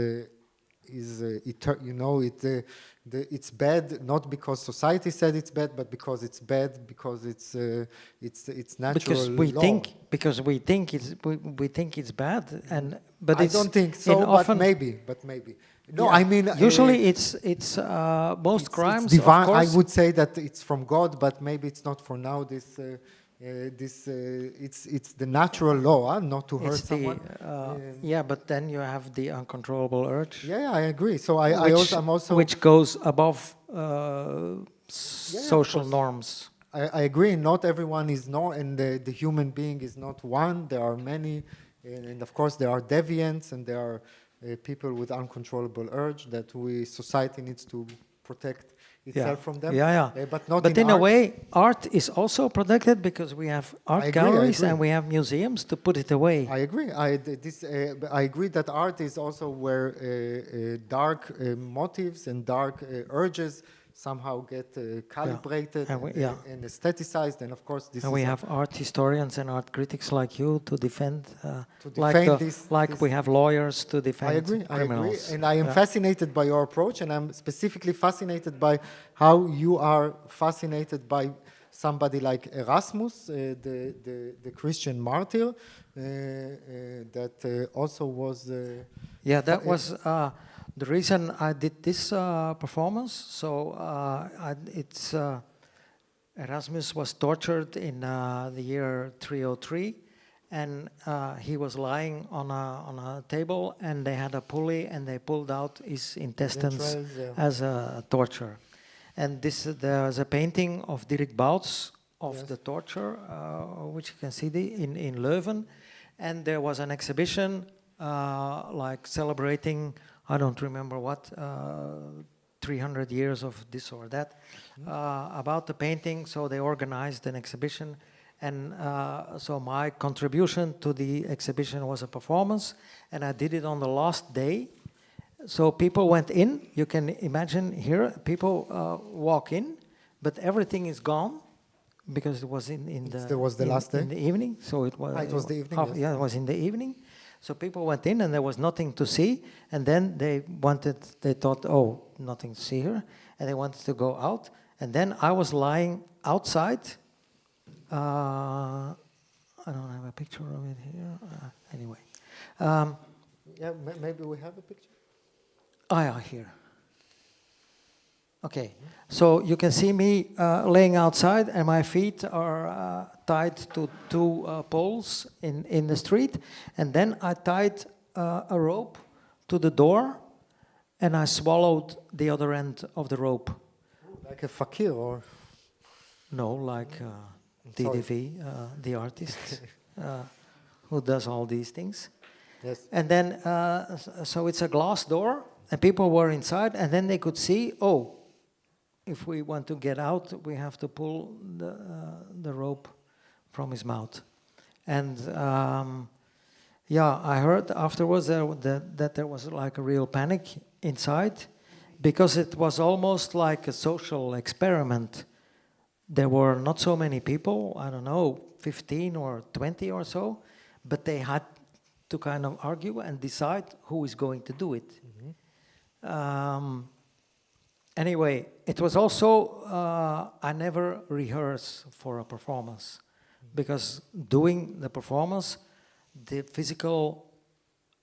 it's bad, not because society said it's bad, but because it's bad, because it's natural law. Because we think it's bad, but I it's don't think so, but maybe. No, Yeah. I mean usually it's most crimes. It's divine. Of course, I would say that it's from God, but maybe it's not for now. It's the natural law, not to hurt someone. yeah, but then you have the uncontrollable urge. Yeah, I agree. So I'm also which goes above of social course. norms. I agree. Not everyone is and the human being is not one. There are many, and of course there are deviants, and there are people with uncontrollable urge that society needs to protect itself from them. Yeah. But in a art. way, art is also protected because we have art galleries and we have museums to put it away. I agree. I agree that art is also where dark motives and dark urges somehow get calibrated and aestheticized, and of course this. And we have art historians and art critics like you to defend, this. We have lawyers to defend I agree, criminals. and I am fascinated by your approach, and I'm specifically fascinated by how you are fascinated by somebody like Erasmus, the Christian martyr, that also was. That was the reason I did this performance. So Erasmus was tortured in the year 303, and he was lying on a table, and they had a pulley, and they pulled out his intestines as a torture. And there's a painting of Dirk Bouts of the torture, which you can see in Leuven, and there was an exhibition like celebrating, I don't remember what, 300 years of this or that, about the painting. So they organized an exhibition, and so my contribution to the exhibition was a performance, and I did it on the last day. So people went in. You can imagine here, people walk in, but everything is gone because it was in the evening. So it was. It was the evening. Yeah, it was in the evening. So people went in, and there was nothing to see. And then they thought, oh, nothing to see here, and they wanted to go out. And then I was lying outside. I don't have a picture of it here. Anyway. Maybe we have a picture. Here. Okay, so you can see me laying outside, and my feet are tied to two poles in the street, and then I tied a rope to the door, and I swallowed the other end of the rope. Like a fakir, or? No, like DDV, the artist, who does all these things. Yes. And then, so it's a glass door, and people were inside, and then they could see, oh, if we want to get out, we have to pull the rope from his mouth. And yeah, I heard afterwards that there was like a real panic inside, because it was almost like a social experiment. There were not so many people, I don't know, 15 or 20 or so, but they had to kind of argue and decide who is going to do it. Anyway, it was also, I never rehearse for a performance, because doing the performance, the physical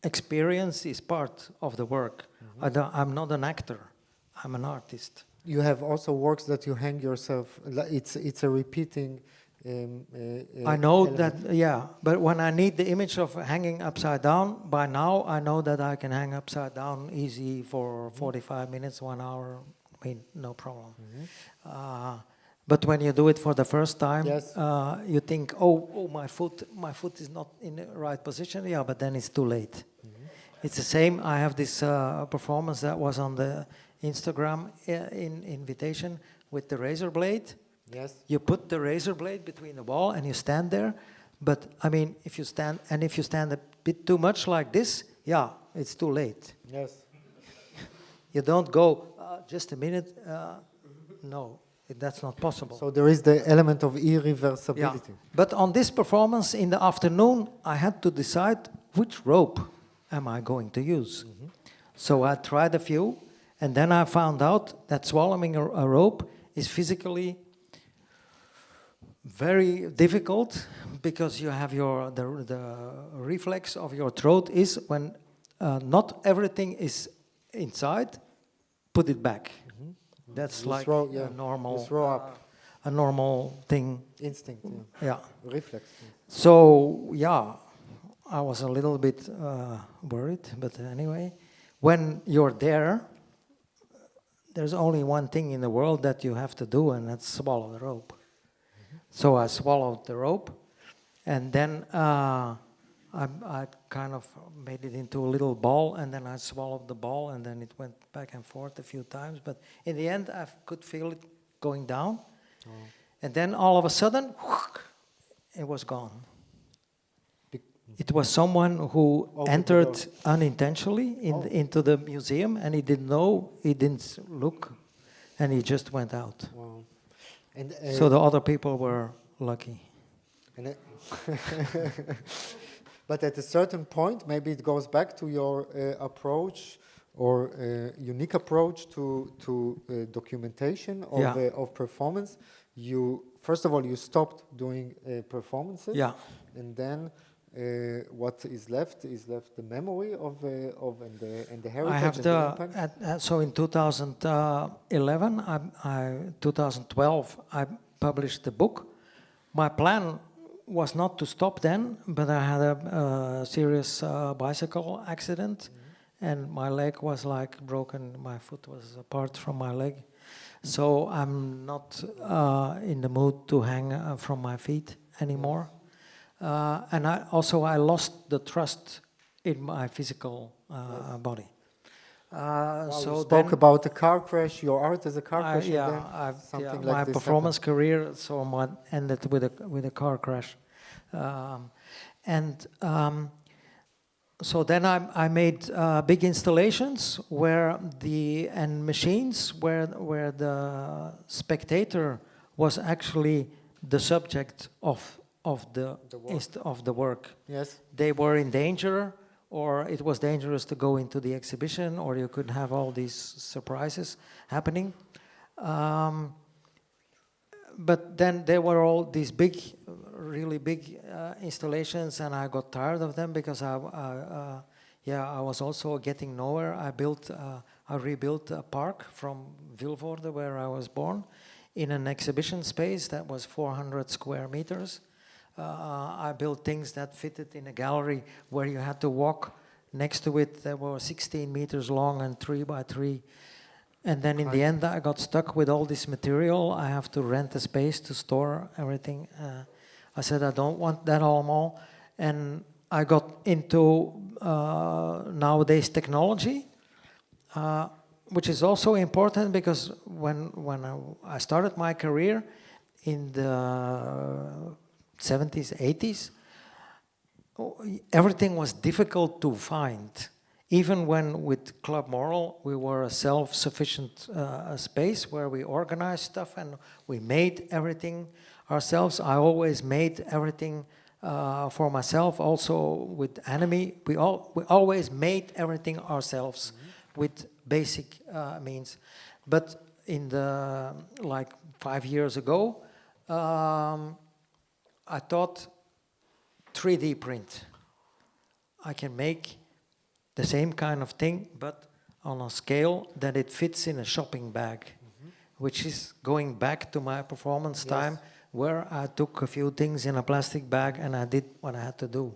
experience is part of the work. I'm not an actor, I'm an artist. You have also works that you hang yourself. It's a repeating. I know element. that, yeah, but when I need the image of hanging upside down, by now I know that I can hang upside down easy for 45 minutes, 1 hour, I mean, no problem. But when you do it for the first time, Yes. You think, oh, my foot is not in the right position. Yeah, but then it's too late. It's the same. I have this performance that was on the Instagram invitation with the razor blade. Yes. You put the razor blade between the wall and you stand there. But I mean, if you stand a bit too much like this, yeah, it's too late. Yes. You don't go, just a minute. No, that's not possible. So there is the element of Yeah. irreversibility. But on this performance in the afternoon, I had to decide which rope am I going to use. So I tried a few, and then I found out that swallowing a rope is physically very difficult, because you have the reflex of your throat is when not everything is inside, put it back. That's You like throw- yeah, a normal you throw up. a normal thing. Instinct. Yeah. Yeah. Reflex. Yeah. So yeah, I was a little bit worried, but anyway, when you're there, there's only one thing in the world that you have to do, and that's swallow the rope. So I swallowed the rope, and then I kind of made it into a little ball, and then I swallowed the ball, and then it went back and forth a few times. But in the end, I could feel it going down, and then all of a sudden, it was gone. It was someone who Opened the entered door. unintentionally into the museum, and he didn't know, he didn't look, and he just went out. Wow. And So the other people were lucky. and but at a certain point, maybe it goes back to your approach or unique approach to documentation of, Yeah. Of performance. You first of all you stopped doing performances, Yeah. and then what is left the memory of and the heritage I have and the, impact. so in 2011, 2012, I published the book. My plan was not to stop then, but I had a serious bicycle accident, and my leg was like broken, my foot was apart from my leg. So I'm not in the mood to hang from my feet anymore. And I lost the trust in my physical body. So you then spoke about the car crash, your art as a car crash. and yeah, then something my like this performance career somewhat ended with a car crash, so then I made big installations and machines where the spectator was actually the subject of the work. Yes. They were in danger, or it was dangerous to go into the exhibition, or you could have all these surprises happening. But then there were all these really big installations, and I got tired of them because I was also getting nowhere. I rebuilt a park from Vilvoorde, where I was born, in an exhibition space that was 400 square meters. I built things that fitted in a gallery where you had to walk next to it. They were 16 meters long and 3 by 3. And then in the end, I got stuck with all this material. I have to rent a space to store everything. I said, I don't want that all more. And I got into nowadays technology, which is also important because when I started my career in the 70s, 80s, everything was difficult to find. Even when with Club Moral, we were a self-sufficient space where we organized stuff and we made everything ourselves. I always made everything for myself. Also with Anne-Mie, we always made everything ourselves with basic means. But in the, like 5 years ago, I thought 3D print. I can make the same kind of thing, but on a scale that it fits in a shopping bag, which is going back to my performance time, where I took a few things in a plastic bag and I did what I had to do.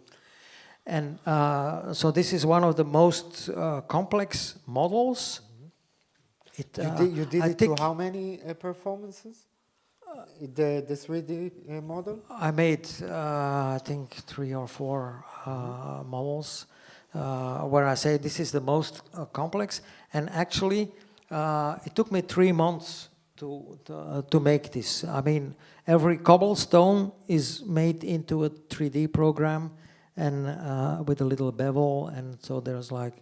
And so this is one of the most complex models. You did it to how many performances? The 3D model? I made, I think, 3 or 4 models where I say this is the most complex. And actually, it took me 3 months to make this. I mean, every cobblestone is made into a 3D program and with a little bevel. And so there's like,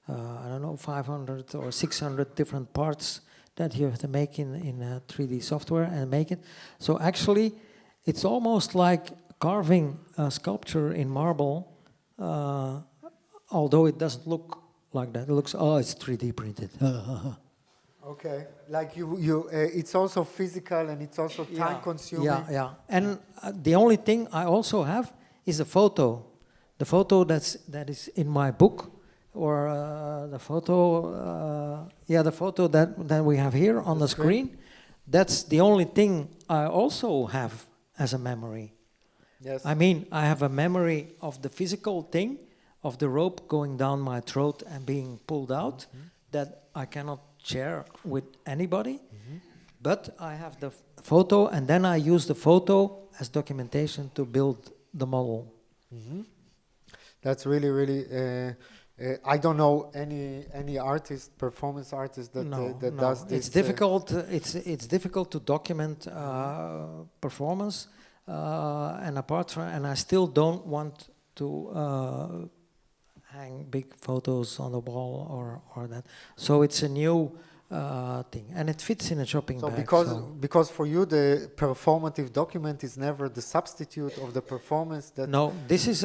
I don't know, 500 or 600 different parts that you have to make in 3D software and make it. So actually, it's almost like carving a sculpture in marble, although it doesn't look like that. It looks, oh, it's 3D printed. Okay, like it's also physical and it's also time-consuming. Yeah. And the only thing I also have is a photo. The photo that is in my book, or the photo, the photo that we have here on the screen. That's the only thing I also have as a memory. Yes. I mean, I have a memory of the physical thing, of the rope going down my throat and being pulled out, that I cannot share with anybody. But I have the photo, and then I use the photo as documentation to build the model. That's really, really. I don't know any artist, performance artist that does this. It's difficult. It's difficult to document performance, and apart from, and I still don't want to hang big photos on the wall or that. So it's a new thing, and it fits in a shopping bag. Because for you the performative document is never the substitute of the performance. No, this is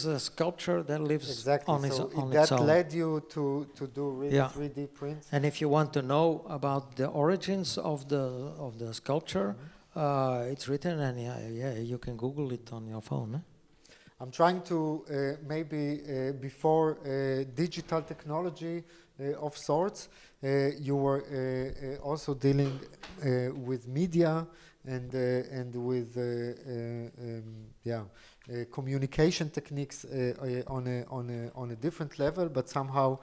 a sculpture that lives on its own. That led you to do really 3D prints. And if you want to know about the origins of the sculpture, it's written, and you can Google it on your phone. I'm trying to maybe before digital technology of sorts, you were also dealing with media and with communication techniques on a different level, but somehow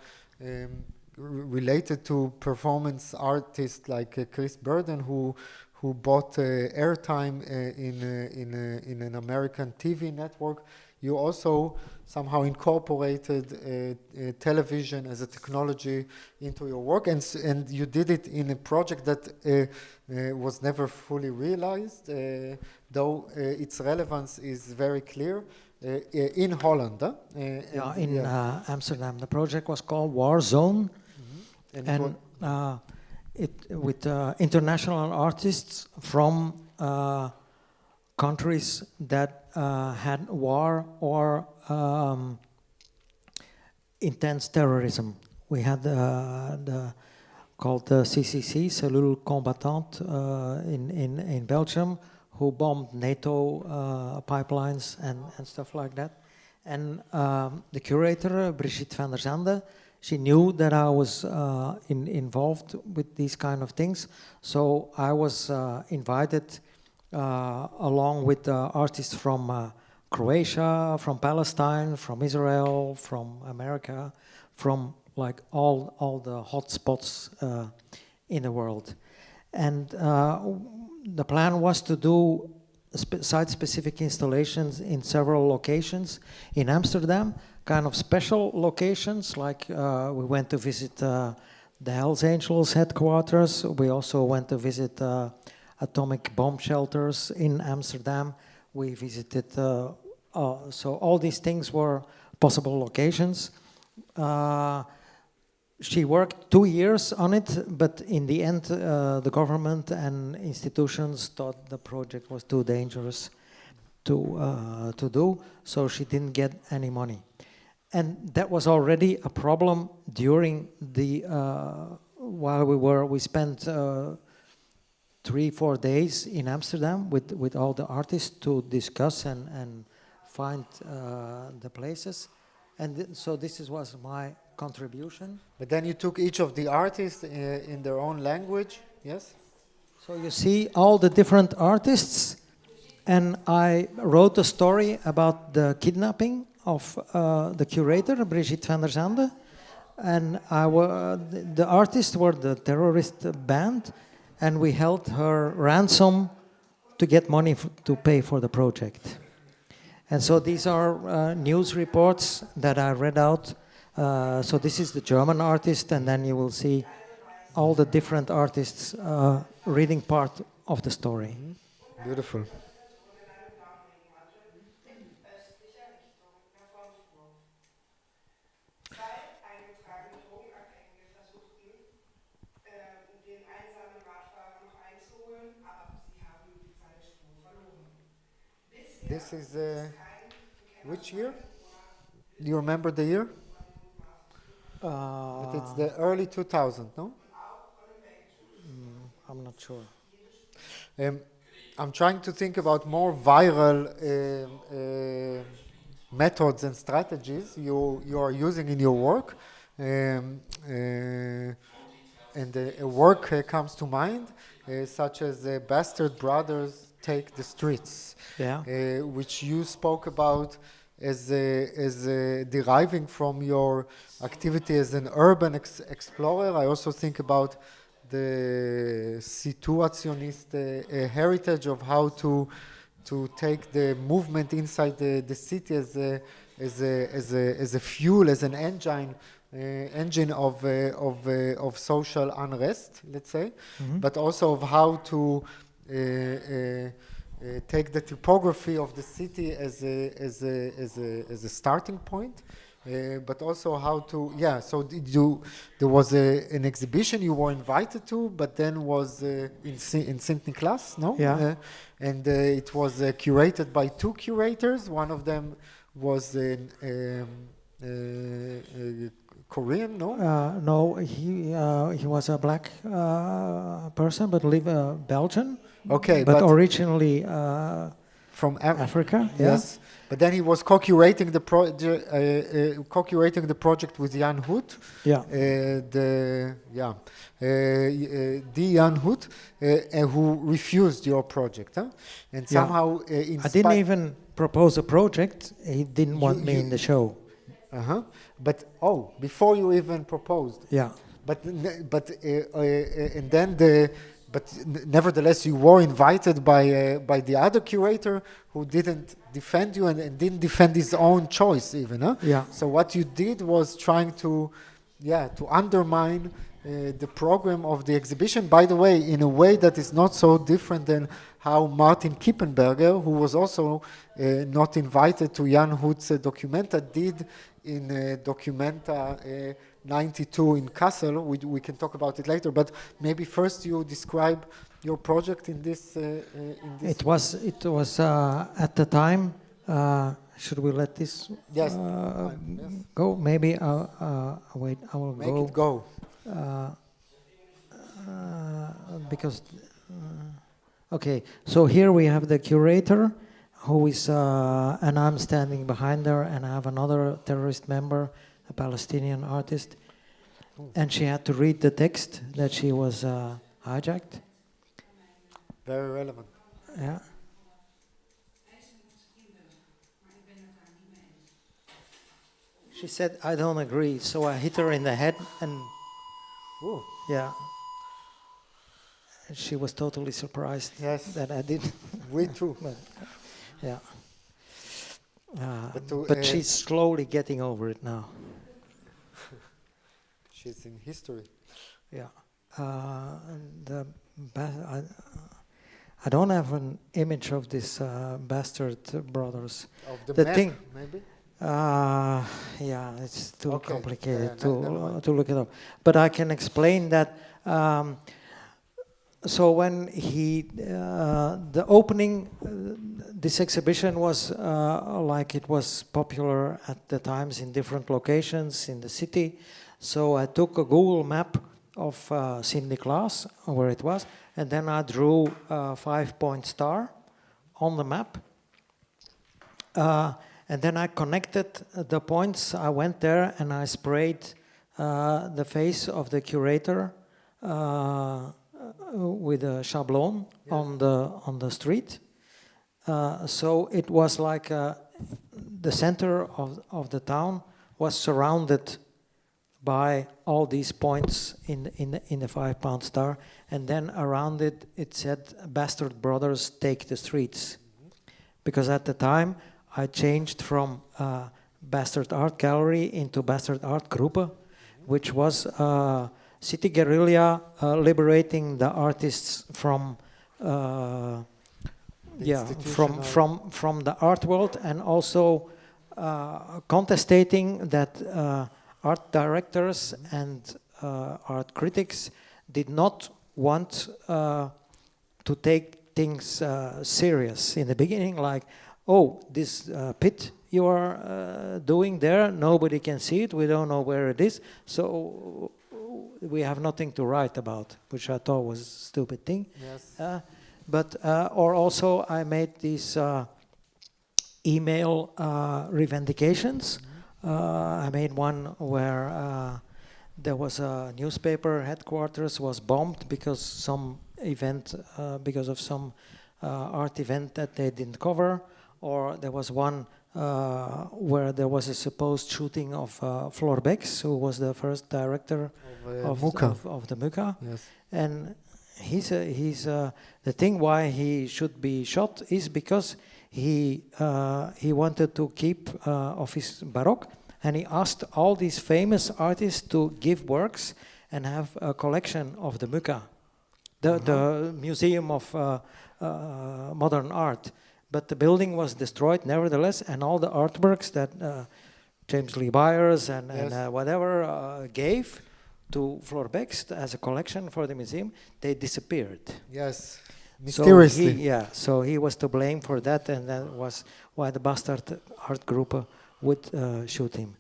related to performance artists like Chris Burden, who bought airtime in an American TV network. You also somehow incorporated television as a technology into your work, and you did it in a project that was never fully realized, though its relevance is very clear, in Holland. In Amsterdam. The project was called War Zone, and with international artists from countries that had war or intense terrorism. We had called the CCC, Cellule Combattante, in Belgium, who bombed NATO pipelines and stuff like that. And the curator, Brigitte van der Zande, she knew that I was involved with these kind of things. So I was invited along with artists from Croatia, from Palestine, from Israel, from America, from like all the hot spots in the world. And the plan was to do site-specific installations in several locations in Amsterdam, kind of special locations, like we went to visit the Hells Angels headquarters. We also went to visit atomic bomb shelters in Amsterdam. We visited, so all these things were possible locations. She worked 2 years on it, but in the end, the government and institutions thought the project was too dangerous to do, so she didn't get any money. And that was already a problem during the, while we spent 3-4 days in Amsterdam with all the artists to discuss and find the places. And so this was my contribution. But then you took each of the artists in their own language, yes? So you see all the different artists, and I wrote a story about the kidnapping of the curator, Brigitte van der Zande, and the artists were the terrorist band, and we held her ransom to get money to pay for the project. And so these are news reports that I read out. So this is the German artist, and then you will see all the different artists reading part of the story. Beautiful. This is which year? Do you remember the year? But it's the early 2000s, no? I'm not sure. I'm trying to think about more viral methods and strategies you are using in your work. And a work comes to mind, such as Bastard Brothers Take the Streets, Yeah. which you spoke about as deriving from your activity as an urban explorer. I also think about the situationist heritage of how to take the movement inside the city as a fuel, as an engine of social unrest, let's say, but also of how to take the topography of the city as a starting point, but also how to, yeah, so there was an exhibition you were invited to, but then was in Sint-Niklaas, no? Yeah. And it was curated by 2 curators. One of them was Korean, no? No, he was a black person, but lived Belgian. Okay, but originally from Africa. Yes, but then he was co-curating the project with Jan Hoed. Yeah. Jan Hoed, who refused your project, huh? And somehow I didn't even propose a project. He didn't want me in the show. But before you even proposed. Yeah. But nevertheless, you were invited by the other curator who didn't defend you and didn't defend his own choice even, huh? Yeah. So what you did was trying to undermine the program of the exhibition, by the way, in a way that is not so different than how Martin Kippenberger, who was also not invited to Jan Hoed's Documenta, did in Documenta 92 in Kassel. We can talk about it later, but maybe first you describe your project in this. It was at the time. Should we let this yes. go? Maybe wait. I will Make it go. Because okay. So here we have the curator, who is and I'm standing behind her, and I have another terrorist member, a Palestinian artist, and she had to read the text that she was hijacked. Very relevant. Yeah. She said, "I don't agree," so I hit her in the head, and Ooh. yeah, she was totally surprised Yes. that I did. We too. But, yeah. But But she's slowly getting over it now. she's in history. Yeah. The I don't have an image of this bastard brothers. Of the, The map, thing- maybe? Yeah, it's too Okay. complicated Yeah, never mind. to look it up. But I can explain that. So when the opening, this exhibition was like it was popular at the times in different locations in the city. So I took a Google map of Sint-Niklaas, where it was, and then I drew a 5-point star on the map. And then I connected the points. I went there and I sprayed the face of the curator with a shablon on the street. So it was like the center of the town was surrounded by all these points in the 5-pound star, and then around it it said "Bastard Brothers take the streets," because at the time I changed from Bastard Art Gallery into Bastard Art Gruppe, which was city guerrilla liberating the artists from from the art world, and also contestating that art directors and art critics did not want to take things serious in the beginning, like, oh, this pit you are doing there, nobody can see it, we don't know where it is, so we have nothing to write about, which I thought was a stupid thing. Yes. Or also I made these email revendications. I made one where there was a newspaper headquarters was bombed because some event, because of some art event that they didn't cover, or there was one where there was a supposed shooting of Floor Becks, who was the first director of the MUCA. Yes. And he's the thing why he should be shot is because he wanted to keep of his Baroque, and he asked all these famous artists to give works and have a collection of the MUCA, the Museum of Modern Art. But the building was destroyed nevertheless, and all the artworks that James Lee Byers and whatever gave to Floor Becks as a collection for the museum, they disappeared. Yes. Mysteriously. So he was to blame for that, and that was why the Bastard Art Group would shoot him.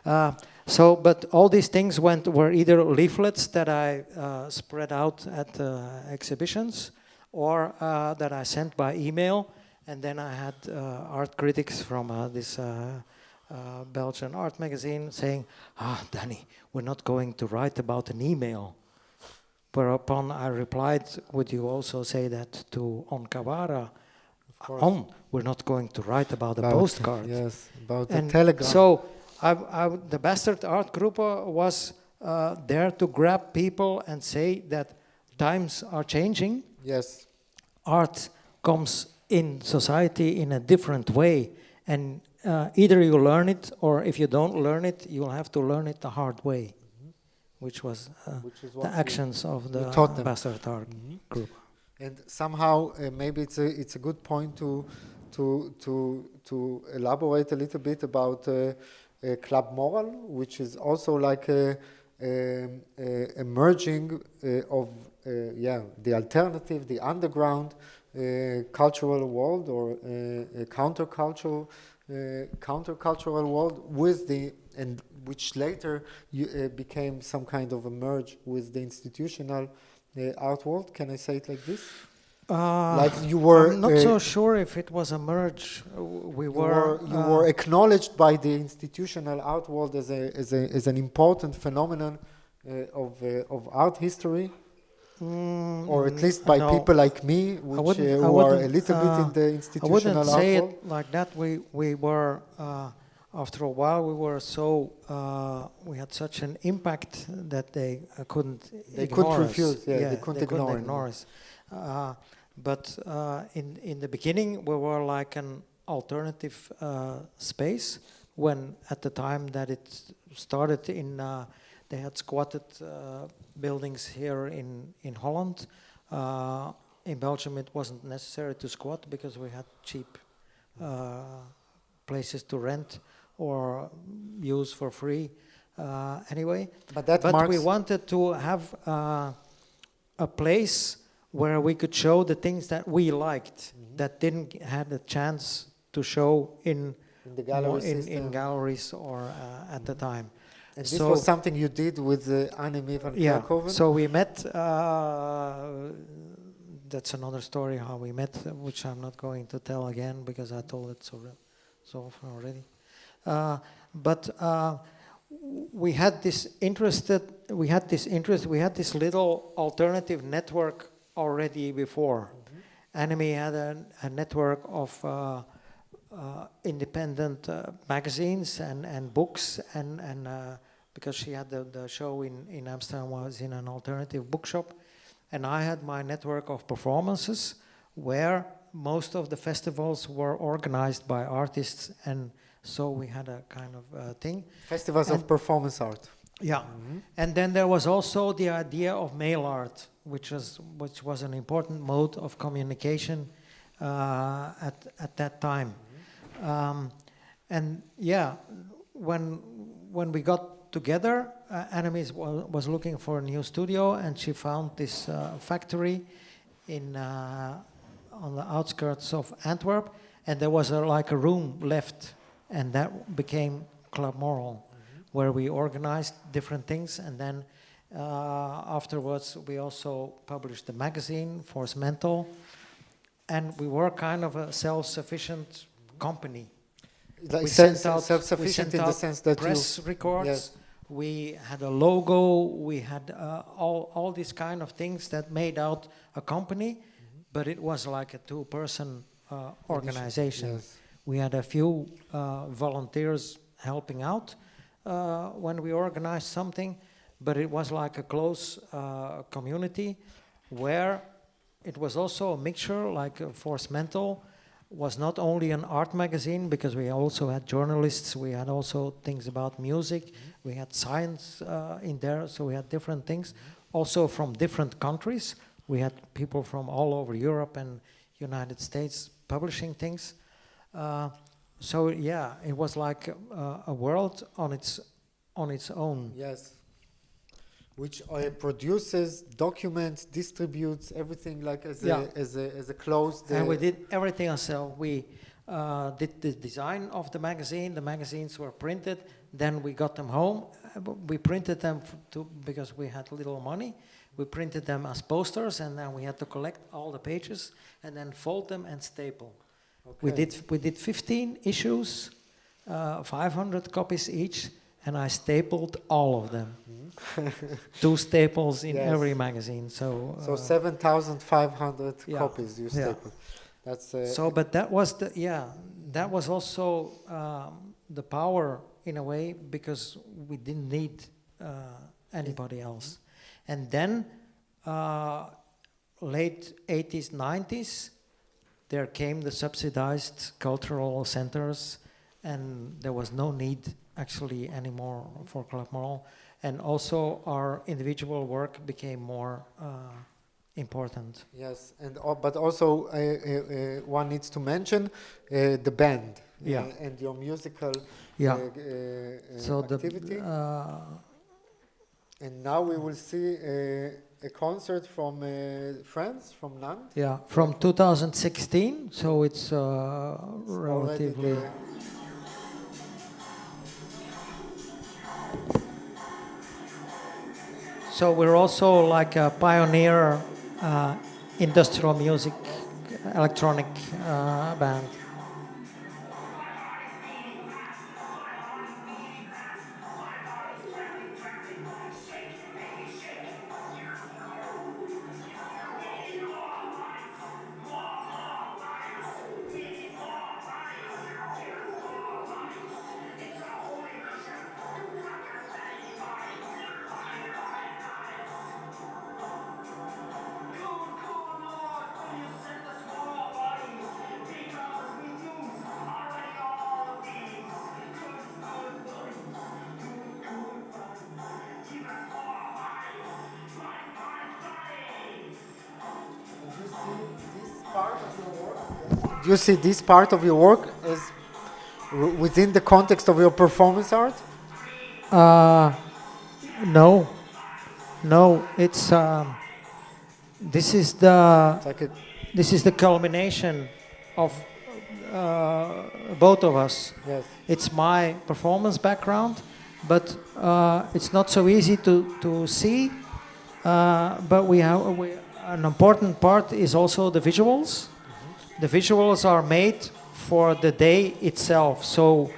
But all these things were either leaflets that I spread out at exhibitions, or that I sent by email, and then I had art critics from this Belgian art magazine saying, Danny, we're not going to write about an email. Whereupon I replied, would you also say that to On Kawara? We're not going to write about a postcard. Yes, about the telegram. So the Bastard Art Group was there to grab people and say that times are changing. Yes. Art comes in society in a different way, and either you learn it, or if you don't learn it, you'll have to learn it the hard way, which was the actions of the Bastard Art Group. And somehow maybe it's a good point to elaborate a little bit about Club Moral, which is also like a merging of the alternative, the underground cultural world, or countercultural world with and which later became some kind of a merge with the institutional art world. Can I say it like this? Like you were. I'm not so sure if it was a merge. You were acknowledged by the institutional art world as an important phenomenon of art history. Or at least by people like me, which who are a little bit in the institutional art world. I wouldn't say it like that. We were after a while, we had such an impact that they couldn't They ignore couldn't us. refuse, yeah, they couldn't ignore us. But in the beginning, we were like an alternative space. When at the time that it started, they had squatted buildings here in Holland. In Belgium, it wasn't necessary to squat because we had cheap places to rent or use for free anyway. But we wanted to have a place where we could show the things that we liked that didn't had a chance to show in the gallery in galleries or at the time. And this was something you did with Anne-Mie Van Kerckhoven? Yeah, so we met, that's another story how we met, which I'm not going to tell again because I told it so often already. But we had this we had this little alternative network already before. Anne-Mie had a network of independent magazines and books and because she had the show in Amsterdam was in an alternative bookshop, and I had my network of performances where most of the festivals were organized by artists, and so we had a kind of thing. Festivals of performance art. Yeah, and then there was also the idea of mail art, which was an important mode of communication at that time. And yeah, when we got together, Anne-Mie was looking for a new studio, and she found this factory on the outskirts of Antwerp, and there was like a room left, and that became Club Moral, where we organized different things, and then afterwards we also published the magazine, Force Mental, and we were kind of a self-sufficient company. Like self-sufficient in the sense that press records, we had a logo, we had all these kind of things that made out a company, but it was like a two-person organization. Yes. We had a few volunteers helping out when we organized something, but it was like a close community where it was also a mixture, like Force Mental was not only an art magazine, because we also had journalists, we had also things about music, we had science in there, so we had different things. Also from different countries, we had people from all over Europe and United States publishing things. So yeah, it was like a world on its own. Yes. Which produces, documents, distributes everything like as a closed. And we did everything ourselves. We did the design of the magazine. The magazines were printed. Then we got them home. We printed them because we had little money. We printed them as posters, and then we had to collect all the pages and then fold them and staple. Okay. We did 15 issues, 500 copies each, and I stapled all of them. 2 staples in every magazine. So 7,500 copies you stapled. That's but that was that was also the power in a way, because we didn't need anybody else. And then late 80s, 90s, there came the subsidized cultural centers, and there was no need actually anymore for Club Moral. And also our individual work became more important. Yes, and but also one needs to mention the band and your musical so activity. And now we will see a concert from France, from Nantes. Yeah, from 2016, so it's relatively... So we're also like a pioneer industrial music, electronic band. Do you see this part of your work as within the context of your performance art? No, no. It's this is the It's like a, this is the culmination of both of us. yes. It's my performance background, but it's not so easy to see. But an important part is also the visuals. The visuals are made for the day itself. So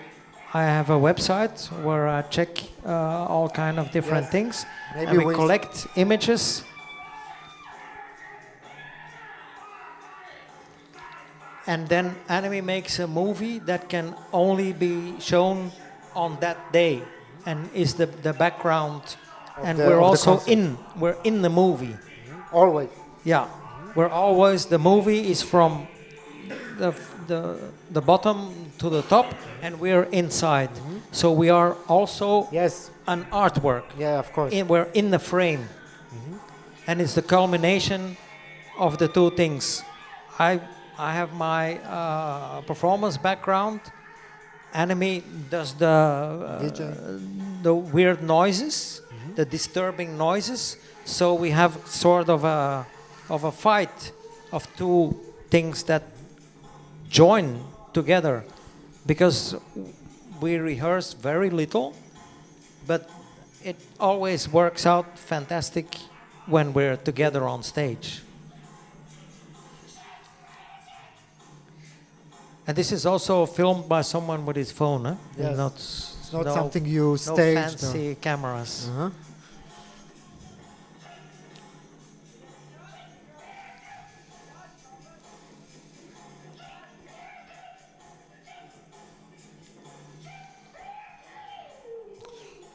I have a website where I check all kind of different Yes. things, Maybe and we we- collect images. And then Anime makes a movie that can only be shown on that day, and is the background. And the- we're of the also concept. we're in the movie. Always. Yeah, we're always, the movie is from the the bottom to the top, and we're inside. So we are also Yes. an artwork. Yeah, of course. We're in the frame, and it's the culmination of the two things. I have my performance background. Anime does DJ. the weird noises, the disturbing noises. So we have sort of a fight of two things that join together, because we rehearse very little, but it always works out fantastic when we're together on stage. And this is also filmed by someone with his phone, huh? Yes. It's It's not something you stage. no fancy cameras. Uh-huh.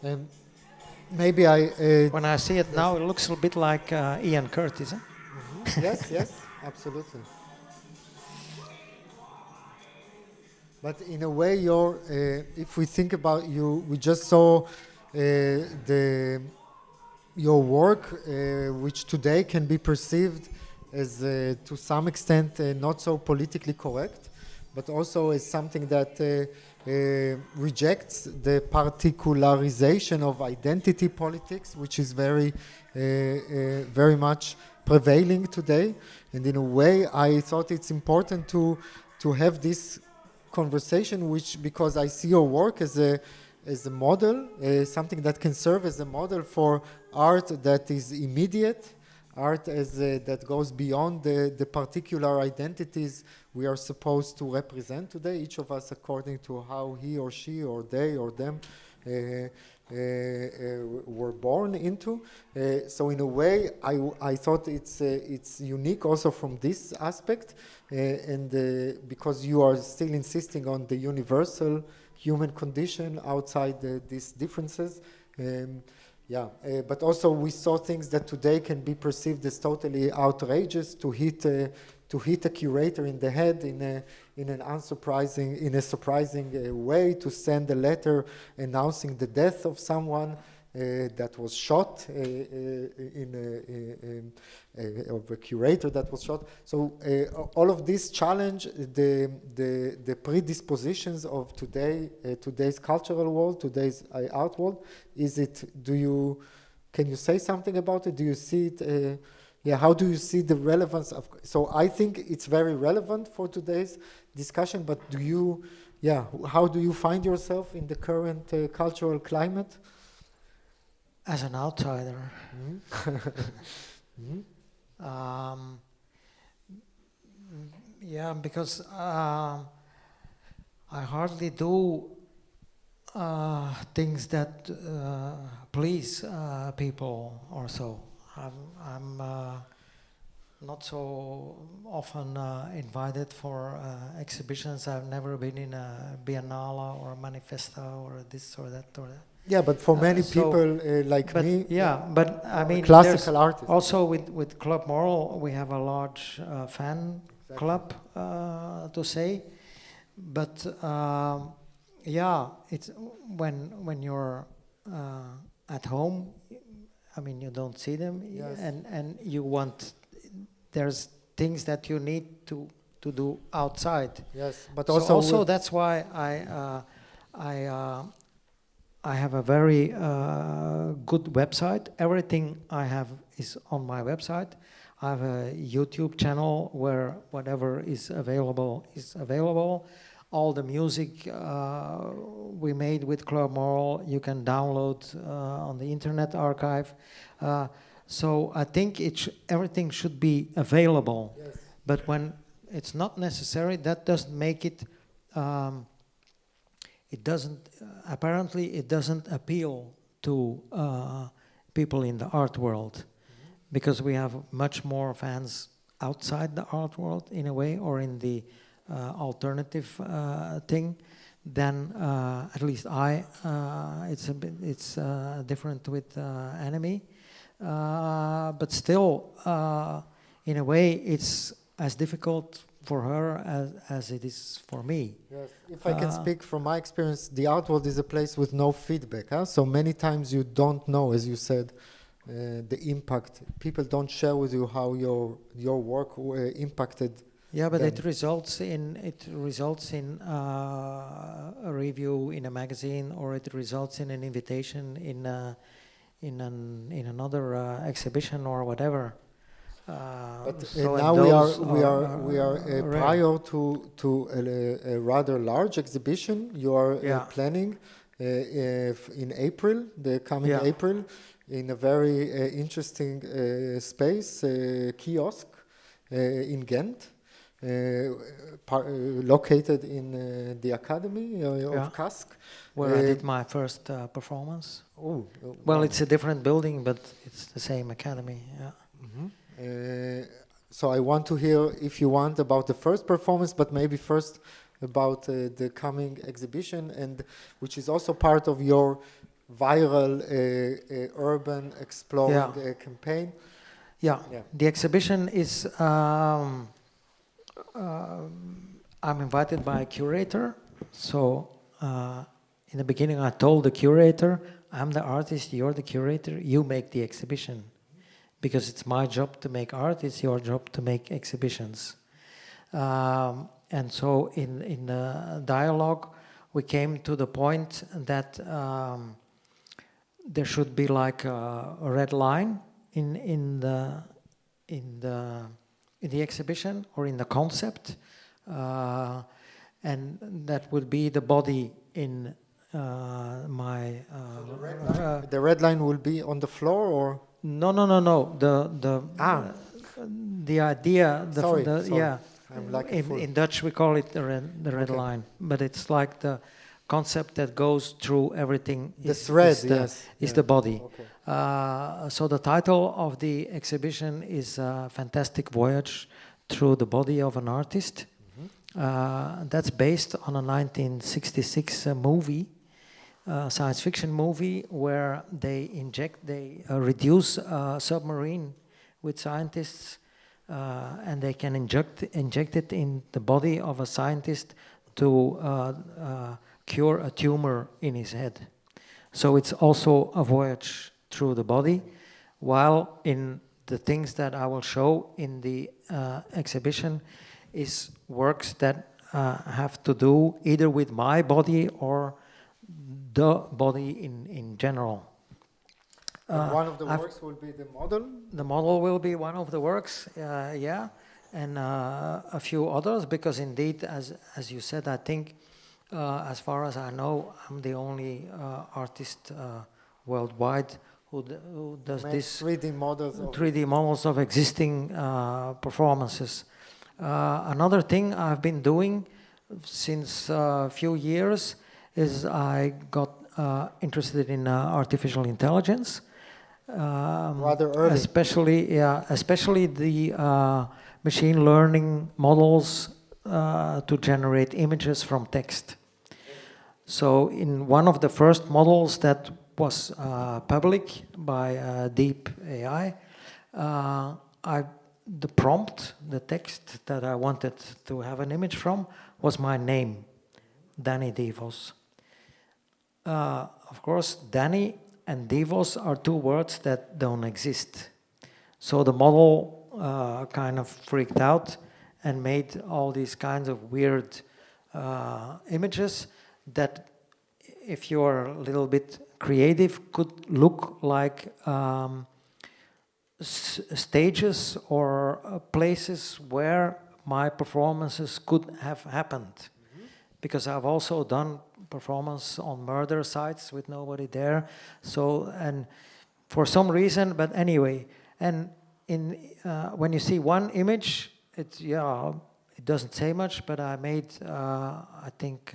And maybe I. When I see it now, it looks a bit like Ian Curtis. Huh? Yes, yes, absolutely. But in a way, if we think about you, we just saw your work, which today can be perceived as, to some extent, not so politically correct, but also as something that rejects the particularization of identity politics, which is very much prevailing today. And in a way, I thought it's important to have this conversation, which, because I see your work as a model, something that can serve as a model for art that is immediate, art that goes beyond the particular identities we are supposed to represent today, each of us according to how he or she or they or them were born into. So in a way, I thought it's unique also from this aspect, and because you are still insisting on the universal human condition outside these differences. But also we saw things that today can be perceived as totally outrageous, to hit a curator in the head in a surprising way, to send a letter announcing the death of someone that was shot, of a curator that was shot. So all of this challenge the predispositions of today's cultural world, today's art world. Can you say something about it? Do you see it? How do you see the relevance of? So I think it's very relevant for today's discussion. But how do you find yourself in the current cultural climate? As an outsider. Because I hardly do things that please people or so. I'm not so often invited for exhibitions. I've never been in a Biennale or a Manifesta or this or that or that. Yeah, but for many people like me, but I mean, classical artists. Also with Club Moral, we have a large fan club, to say, but it's when you're at home. I mean, you don't see them, Yes. and you want. There's things that you need to do outside. Yes, but So also, also with- that's why I have a very good website. Everything I have is on my website. I have a YouTube channel where whatever is available is available. All the music we made with Club Moral you can download on the Internet Archive. So I think everything should be available. yes. But when it's not necessary, that doesn't make it. It doesn't. Apparently, it doesn't appeal to people in the art world, because we have much more fans outside the art world in a way, or in the alternative thing, than at least I. It's different with Anne-Mie, but still, in a way, it's as difficult for her as it is for me. Yes, if I can speak from my experience, the art world is a place with no feedback. Huh? So many times you don't know, as you said, the impact. People don't share with you how your work impacted. Yeah, but them. it results in a review in a magazine, or it results in an invitation in another exhibition or whatever. But So now those we are rare. prior to a rather large exhibition you are Yeah. planning in April, the coming Yeah. April, in a very interesting space, kiosk in Ghent, located in the Academy Yeah. of Kask. Where I did my first performance. Oh, Well, wow. it's a different building, but it's the same academy. Yeah. So I want to hear, if you want, about the first performance, but maybe first about the coming exhibition, and which is also part of your viral urban exploring campaign. Yeah. Yeah. The exhibition is. I'm invited by a curator, so in the beginning I told the curator, "I'm the artist, you're the curator. You make the exhibition." Because it's my job to make art, it's your job to make exhibitions. And so in the dialogue, we came to the point that there should be like a red line in the exhibition, or in the concept, and that would be the body in my. The red line will be on the floor, or No. The idea. Sorry. Yeah. I'm like a fool. In Dutch we call it the red Okay. line, but it's like the concept that goes through everything. The thread, yes. Is Yeah. the body. Okay. So the title of the exhibition is Fantastic Voyage Through the Body of an Artist. That's based on a 1966 movie. Science fiction movie where they reduce a submarine with scientists, and they can inject it in the body of a scientist to cure a tumor in his head. So it's also a voyage through the body, while in the things that I will show in the exhibition is works that have to do either with my body or the body in general. And one of the works will be the model. The model will be one of the works, yeah, and a few others, because indeed, as you said, I think, as far as I know, I'm the only artist worldwide who does this 3D models. 3D models of existing performances. Another thing I've been doing since a few years is I got interested in artificial intelligence. Rather early. Especially the machine learning models to generate images from text. So in one of the first models that was public by Deep AI, the prompt, the text that I wanted to have an image from was my name, Danny Devos. Of course, Danny and Devos are two words that don't exist. So the model kind of freaked out and made all these kinds of weird images that, if you're a little bit creative, could look like stages or places where my performances could have happened. Because I've also done performance on murder sites with nobody there. So, and for some reason, but anyway, and in when you see one image, it doesn't say much, but I made I think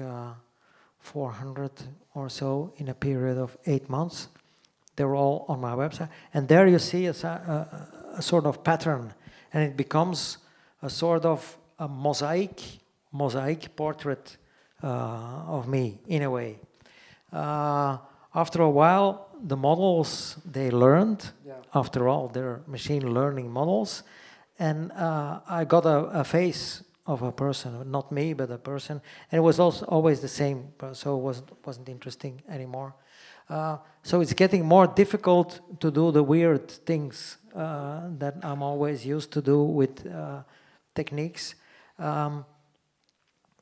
400 or so in a period of 8 months. They're all on my website, and there you see a sort of pattern, and it becomes a sort of a mosaic portrait of me, in a way. After a while, the models, they learned. Yeah. After all, they're machine learning models. And I got a face of a person, not me, but a person. And it was also always the same, so it wasn't interesting anymore. So it's getting more difficult to do the weird things that I'm always used to do with techniques.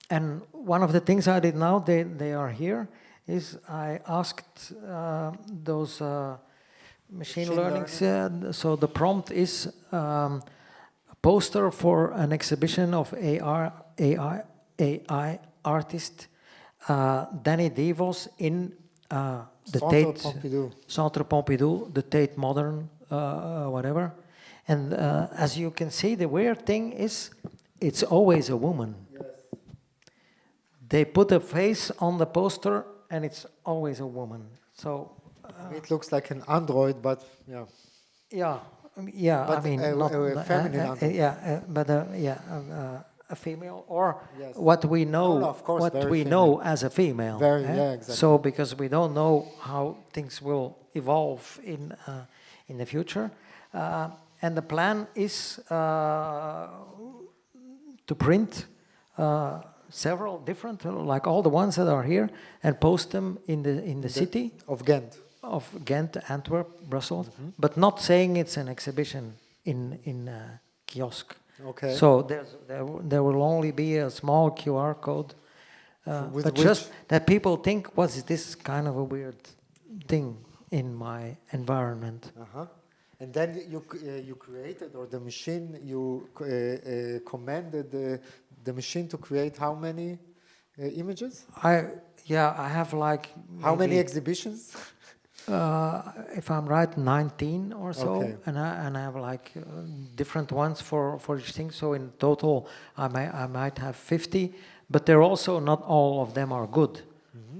And one of the things I did now, they are here, is I asked those machine learning. So the prompt is a poster for an exhibition of AI artist Danny Devos in the Centre Pompidou, the Tate Modern, whatever. And as you can see, the weird thing is, it's always a woman. Yes. They put a face on the poster, and it's always a woman. So it looks like an android, but yeah. Yeah. But I mean, not a feminine android. A female, or yes. what we know, of course, what we know as a female. Yeah, exactly. So because we don't know how things will evolve in the future, and the plan is to print several different, like all the ones that are here, and post them in the city of Ghent. Of Ghent, Antwerp, Brussels, but not saying it's an exhibition in a kiosk. Okay. So there will only be a small QR code, but just that people think, what's this kind of a weird thing in my environment? And then you created, or the machine, you commanded the machine to create how many images? I have like how many exhibitions? If I'm right, 19 or so, okay. and I have like different ones for each thing. So in total, I might have 50, but they're also not all of them are good.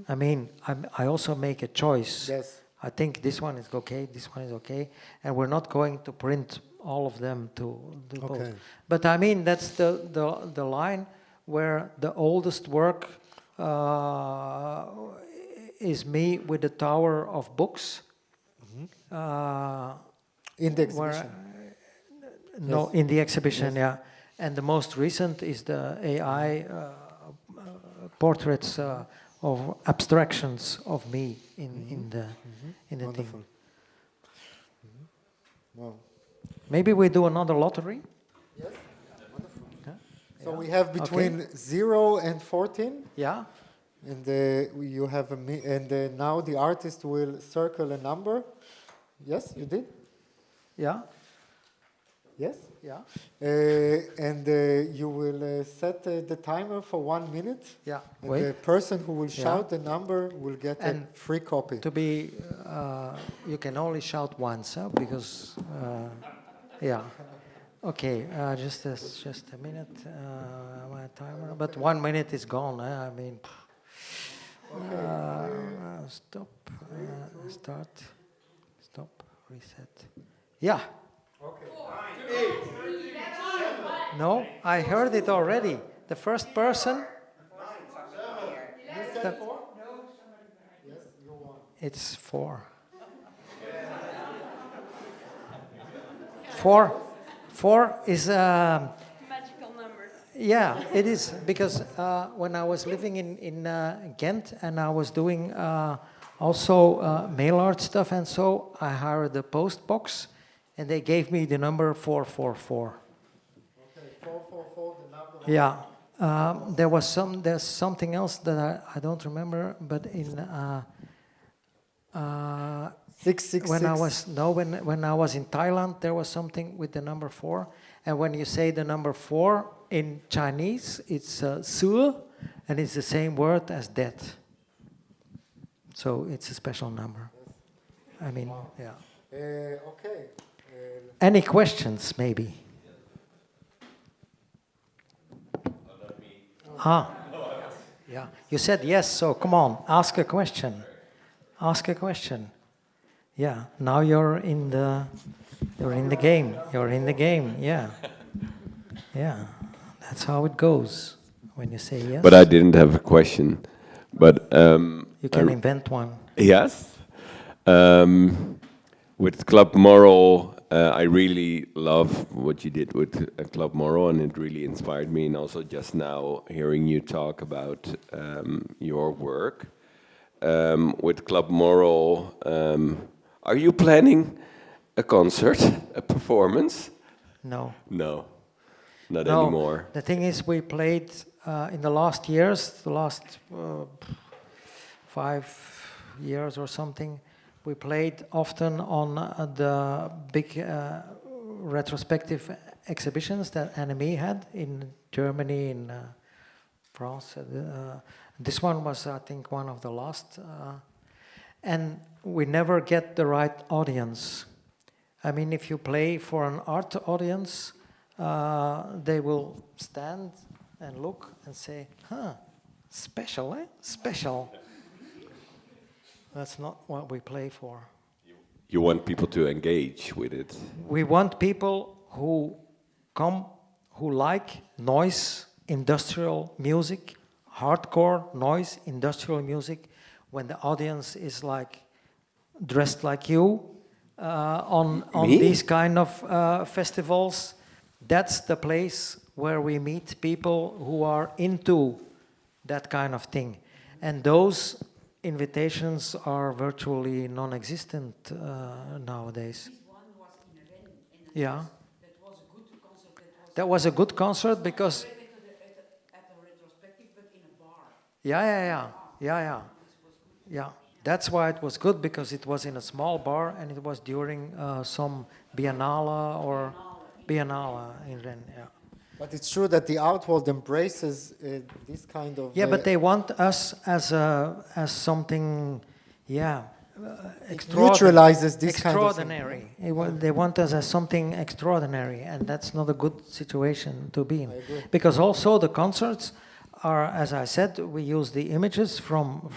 I mean, I also make a choice. Yes. I think this one is okay, this one is okay, and we're not going to print all of them to post. But I mean, that's the line where the oldest work is me with the tower of books. In the exhibition? No, in the exhibition, yeah. And the most recent is the AI portraits of abstractions of me in the thing. Wow. Maybe we do another lottery? Yes, wonderful. So we have between 0 and 14. Yeah. And you have now the artist will circle a number. Yes, you did? Yeah. Yes? Yeah. And you will set the timer for 1 minute. Yeah. And the person who will shout the number will get a free copy. To be, you can only shout once, because, yeah. Okay, just a minute, my timer. But 1 minute is gone. I mean, stop, start, stop, reset. Yeah. Okay. No, I heard it already. The first person. You said 4? No. Yes, you won. It's 4. 4 is a magical number. Yeah, it is, because when I was living in Ghent, and I was doing also mail art stuff, and so I hired a post box and they gave me the number 444. Okay, 444, the number. Yeah. There's something else that I don't remember, but in 666. when I was in Thailand, there was something with the number 4, and when you say the number 4 in Chinese, it's su, and it's the same word as death. So it's a special number. I mean, yeah. Okay. Any questions, maybe? Yeah. You said yes, so come on, ask a question. Ask a question. Yeah. Now you're in the game. You're in the game. Yeah. Yeah. That's how it goes when you say yes. But I didn't have a question. But you can invent one. yes, with Club Moral, I really love what you did with Club Moral, and it really inspired me. And also just now hearing you talk about your work with Club Moral, are you planning a concert, a performance? No. No, not No, anymore. the thing is, we played in the last years, the last 5 years or something, we played often on the big retrospective exhibitions that Anne-Mie had in Germany, in France. This one was, I think, one of the last. And we never get the right audience. I mean, if you play for an art audience, they will stand and look and say, huh, special, eh? Special. That's not what we play for. You want people to engage with it. We want people who come, who like noise, industrial music, hardcore noise, industrial music, when the audience is like dressed like you on these kind of festivals. That's the place where we meet people who are into that kind of thing. And those invitations are virtually non-existent nowadays. This one was in a venue, Yeah. that was a good concert. That was a good concert because... At a retrospective, but in a bar. Yeah. That's why it was good, because it was in a small bar and it was during some Biennale or Biennale in Rennes. Yeah. But it's true that the art world embraces this kind of... Yeah, but they want us as something, neutralizes this kind of thing. extraordinary. They want us as something extraordinary, and that's not a good situation to be in. I agree. Because also the concerts are, as I said, we use the images from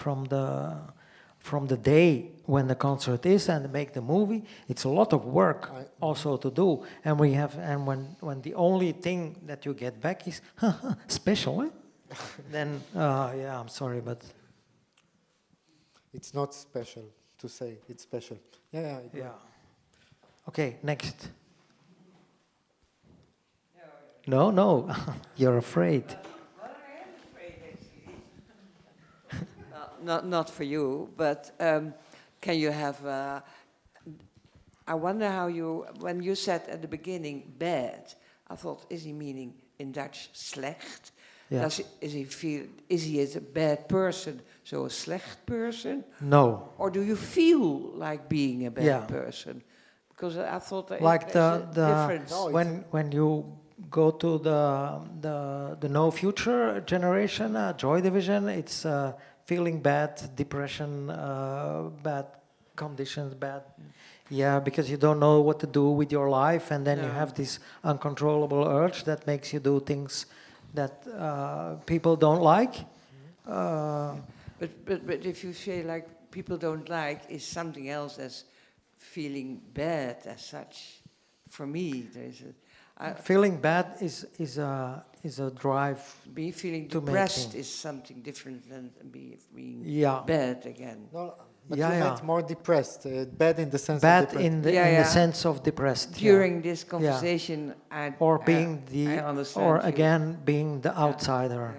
the day when the concert is and make the movie. It's a lot of work also to do, and when the only thing that you get back is special, eh? Then I'm sorry, but It's not special to say it's special. Yeah, I agree. yeah. Okay, next. No, you're afraid. Well, I am afraid, actually. Not for you, but can you have... I wonder how you... When you said at the beginning, bad, I thought, is he meaning in Dutch slecht? Yeah. Is he a bad person, so a slecht person? No. Or do you feel like being a bad Yeah. person? Because I thought that Like there's a difference. No, when you go to the no future generation, Joy Division, it's feeling bad, depression, bad conditions, bad. Yeah, because you don't know what to do with your life, and then you have this uncontrollable urge that makes you do things that people don't like. But if you say like people don't like, is something else as feeling bad as such. For me, there is Feeling bad is a drive. feeling to make depressed things. is something different than being Yeah. bad again. No, but Yeah, you yeah. meant more depressed. Bad in the sense of Bad depressed. in the Yeah. sense of depressed. yeah. During this conversation, Or being I understand or you. again being the outsider.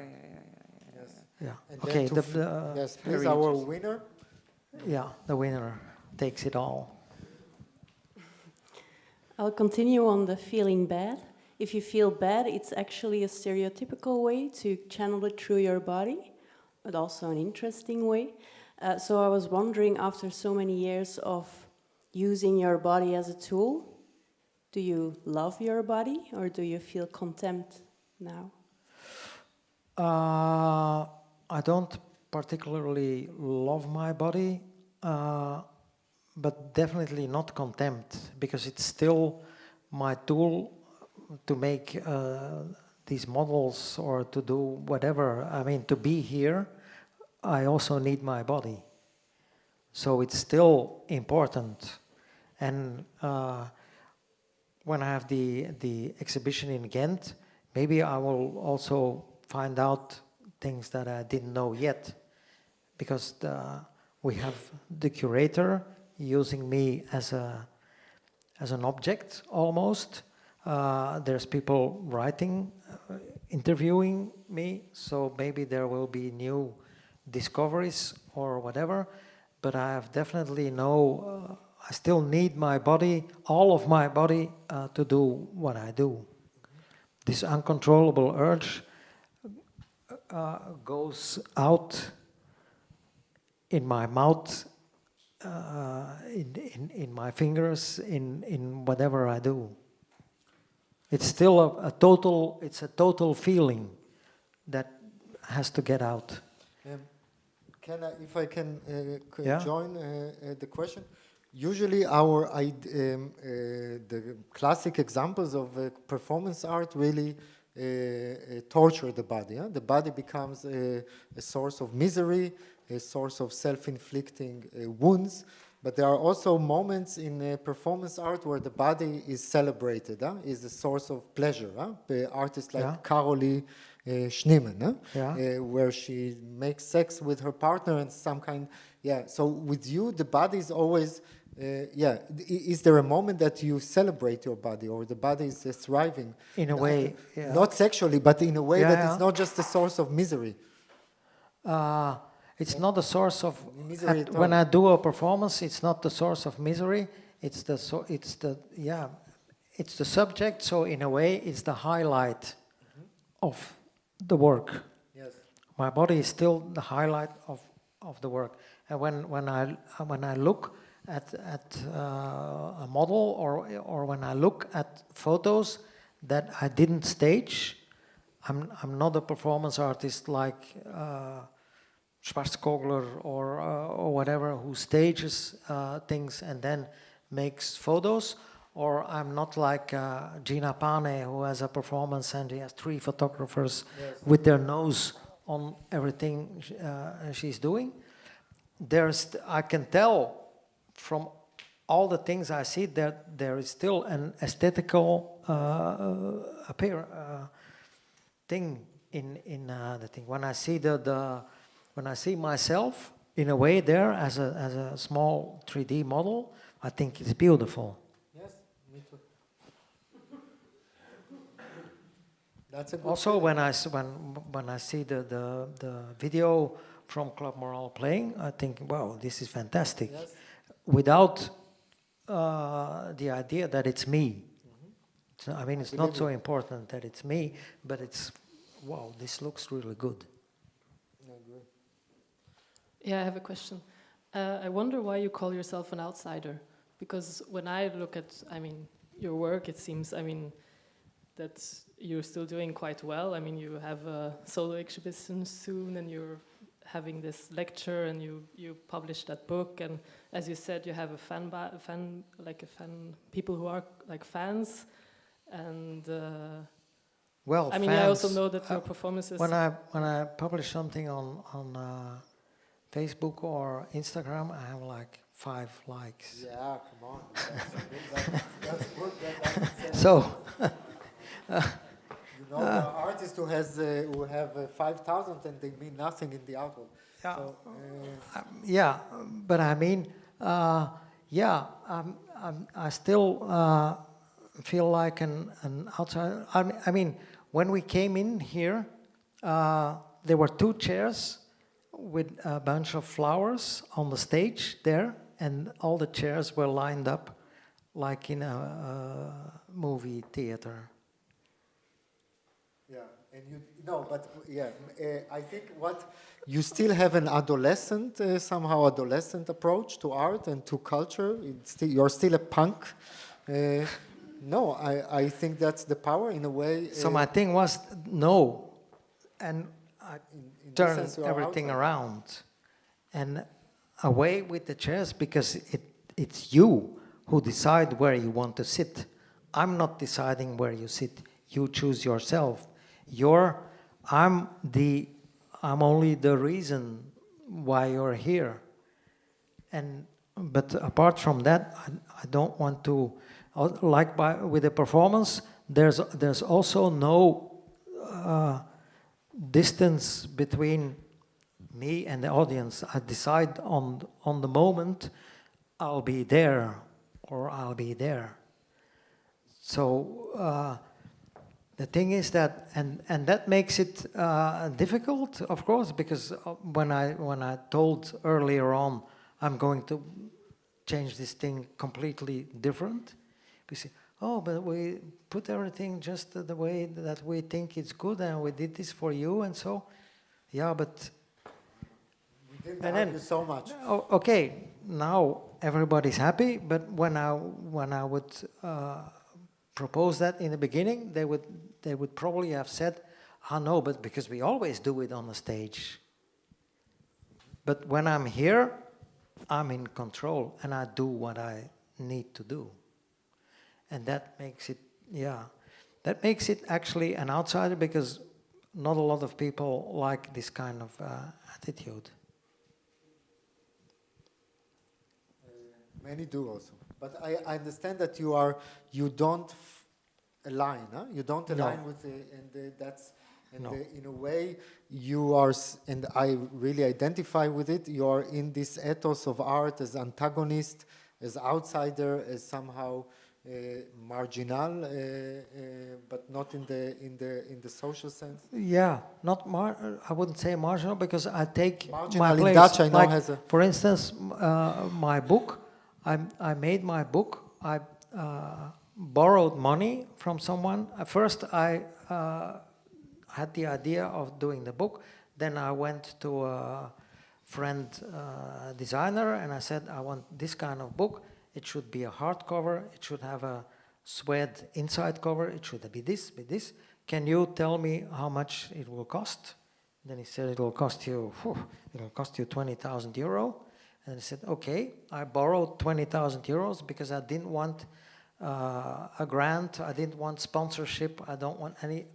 Yes. Yeah. And then Okay. to yes, please, very our interesting. winner. Yeah. The winner takes it all. I'll continue on the feeling bad. If you feel bad, it's actually a stereotypical way to channel it through your body, but also an interesting way. So I was wondering, after so many years of using your body as a tool, do you love your body or do you feel contempt now? I don't particularly love my body, but definitely not contempt, because it's still my tool to make these models or to do whatever. I mean, to be here, I also need my body. So it's still important. And when I have the exhibition in Ghent, maybe I will also find out things that I didn't know yet, because we have the curator using me as an object almost. There's people writing, interviewing me, so maybe there will be new discoveries or whatever, but I have definitely I still need my body, all of my body, to do what I do. This uncontrollable urge goes out in my mouth, in my fingers, in whatever I do. It's still a total feeling that has to get out. If I can Yeah. join the question? Usually the classic examples of performance art really torture the body. The body becomes a source of misery, a source of self-inflicting wounds. But there are also moments in performance art where the body is celebrated, is a source of pleasure. The artists like Carolee Schneemann, where she makes sex with her partner and some kind. So with you, the body is always. Is there a moment that you celebrate your body, or the body is thriving? In a way, not sexually, but in a way that it's not just a source of misery. It's not a source of misery. When I do a performance, it's not the source of misery. It's the subject. So in a way, it's the highlight of the work. Yes. My body is still the highlight of the work. And when I look at a model, or when I look at photos that I didn't stage, I'm not a performance artist like Schwarzkogler or whatever, who stages things and then makes photos. Or I'm not like Gina Pane, who has a performance and he has 3 photographers with their nose on everything she's doing. I can tell from all the things I see that there is still an aesthetical thing in the thing. When I see when I see myself in a way there as a small 3D model, I think it's beautiful. Yes, me too. That's a good Also, when I see the video from Club Moral playing, I think, wow, this is fantastic. Yes. Without the idea that it's me. So, I mean, it's not so important that it's me, but it's, wow, this looks really good. I agree. Yeah, I have a question. I wonder why you call yourself an outsider. Because when I look at, your work, it seems, that you're still doing quite well. You have a solo exhibition soon, and you're having this lecture, and you published that book, and as you said, you have a people who are like fans, and well, I fans, also know that your performances. When I publish something on Facebook or Instagram, I have like 5 likes. Yeah, come on. That's good. So. The artist who have 5,000 and they mean nothing in the artwork. Yeah, So, but I still feel like an outsider. When we came in here, there were 2 chairs with a bunch of flowers on the stage there, and all the chairs were lined up like in a movie theater. Yeah, and I think what you still have an adolescent, somehow adolescent approach to art and to culture. You're still a punk. No, I think that's the power in a way. So my thing was no, and I in this turned sense, you are everything outside. around and away with the chairs, because it's you who decide where you want to sit. I'm not deciding where you sit. You choose yourself. I'm only the reason why you're here. But apart from that, I don't want to, with the performance, there's also no distance between me and the audience. I decide on the moment I'll be there or I'll be there. So the thing is that, and that makes it difficult, of course, because when I told earlier on I'm going to change this thing completely different, we say, oh, but we put everything just the way that we think it's good, and we did this for you, and so, yeah, but. Thank you so much. Okay, now everybody's happy, but when I would propose that in the beginning, they would probably have said, no, but because we always do it on the stage. But when I'm here, I'm in control and I do what I need to do. And that makes it actually an outsider, because not a lot of people like this kind of attitude. Many do also, but I understand that you don't align. Huh? You don't align with in a way you are, and I really identify with it. You are in this ethos of art as antagonist, as outsider, as somehow marginal, but not in the social sense. Yeah, I wouldn't say marginal, because I take Marginal my in place. Dutch, I know, like, has a. For instance, my book. I made my book. I borrowed money from someone. First, I had the idea of doing the book. Then I went to a friend designer, and I said, I want this kind of book. It should be a hardcover. It should have a suede inside cover. It should be this. Can you tell me how much it will cost? Then he said, it will cost you 20,000 euro. And I said, okay. I borrowed 20,000 euros because I didn't want a grant. I didn't want sponsorship. I don't want any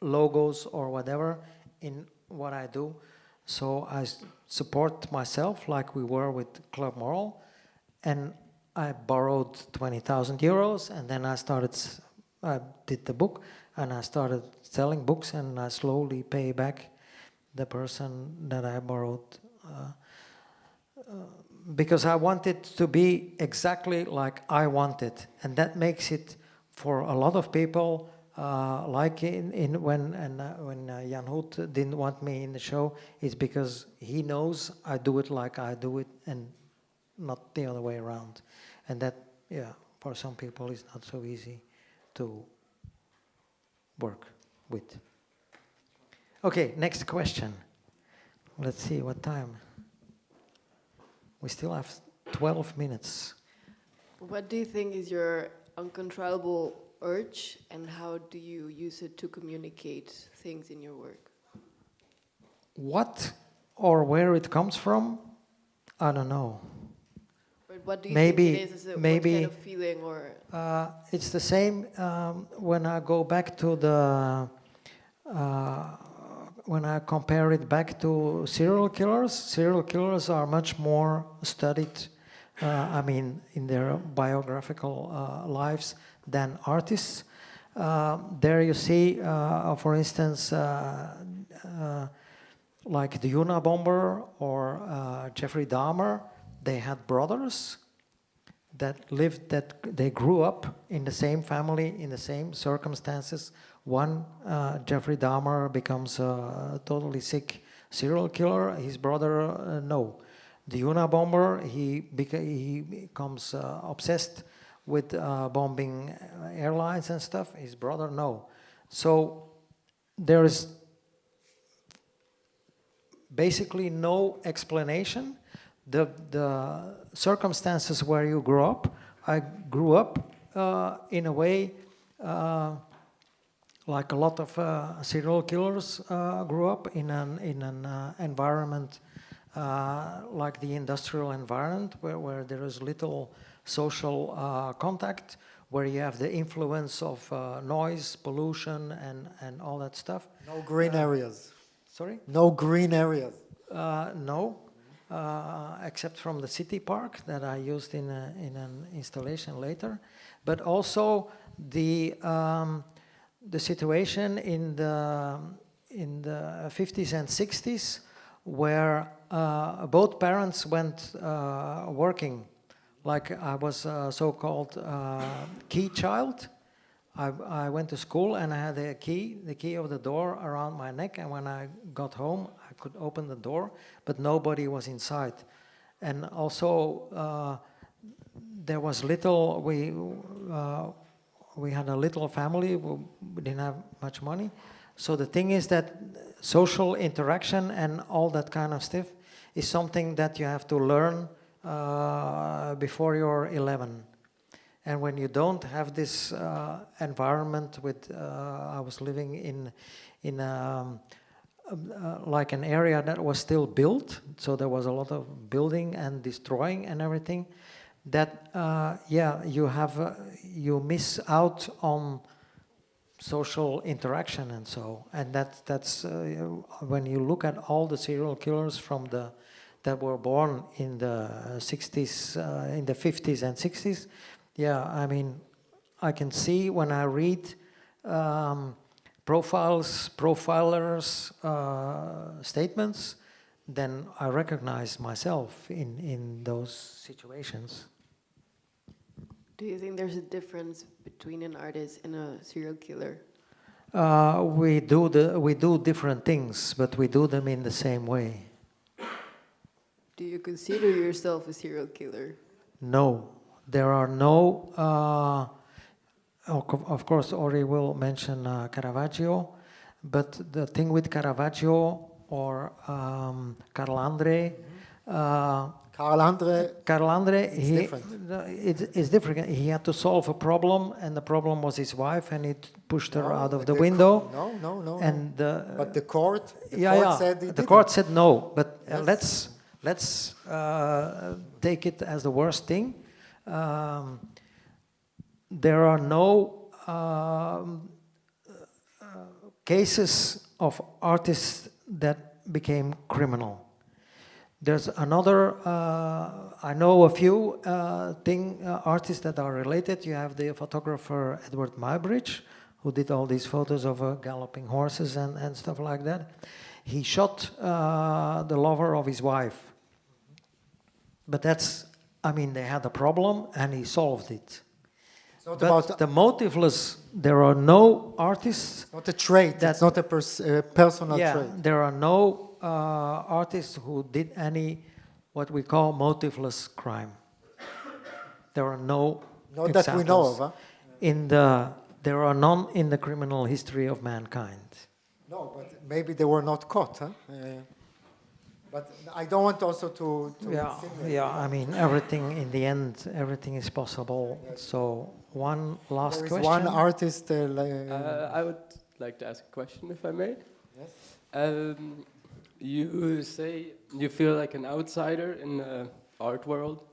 logos or whatever in what I do. So I support myself like we were with Club Moral. And I borrowed 20,000 euros, and then I did the book, and I started selling books, and I slowly pay back the person that I borrowed. Because I want it to be exactly like I want it, and that makes it for a lot of people like when Jan Hout didn't want me in the show, it's because he knows I do it like I do it and not the other way around, and that for some people is not so easy to work with. Okay, next question. Let's see what time. We still have 12 minutes. What do you think is your uncontrollable urge, and how do you use it to communicate things in your work? What or where it comes from, I don't know. But what do you think it is? What kind of feeling, or? It's the same when I go back to the... when I compare it back to serial killers are much more studied, in their biographical lives than artists. There you see, for instance, like the Unabomber or Jeffrey Dahmer, they had brothers that they grew up in the same family, in the same circumstances. One, Jeffrey Dahmer becomes a totally sick serial killer. His brother, no. The Unabomber, he becomes obsessed with bombing airlines and stuff. His brother, no. So there is basically no explanation. The circumstances where you grew up, I grew up in a way like a lot of serial killers grew up in an environment like the industrial environment where there is little social contact, where you have the influence of noise, pollution, and all that stuff. No green areas. Sorry? No green areas. No, except from the city park that I used in an installation later, but also the situation in the 50s and 60s, where both parents went working. Like I was a so-called key child. I went to school and I had the key of the door around my neck, and when I got home I could open the door, but nobody was inside. And also there was little, we had a little family, we didn't have much money. So the thing is that social interaction and all that kind of stuff is something that you have to learn before you're 11. And when you don't have this environment with, I was living in like an area that was still built, so there was a lot of building and destroying and everything, that yeah, you miss out on social interaction. And so, and that's when you look at all the serial killers from that were born in the 60s, in the 50s and 60s, yeah, I mean, I can see when I read profilers' statements, then I recognize myself in those situations. Do you think there's a difference between an artist and a serial killer? We do different things, but we do them in the same way. Do you consider yourself a serial killer? No, there are no. Of course, Ory will mention Caravaggio, but the thing with Caravaggio or Carl Andre. Carl Andre, it's different. He had to solve a problem, and the problem was his wife, and he pushed her out of the window. No. And but the court, said the court said no. But let's take it as the worst thing. There are no cases of artists that became criminal. There's another, I know a few artists that are related. You have the photographer Edward Muybridge, who did all these photos of galloping horses and stuff like that. He shot the lover of his wife. But that's, I mean, they had a problem and he solved it. But the motiveless, there are no artists. Not a trait, that's not a personal trait. There are no artists who did any, what we call motiveless crime. There are no Not examples. that we know of, huh? There are none in the criminal history of mankind. No, but maybe they were not caught, huh? But I don't want also to I mean, everything, in the end, everything is possible. Yes. So, one last there is question. One artist. I would like to ask a question, if I may. Yes. You say you feel like an outsider in the art world,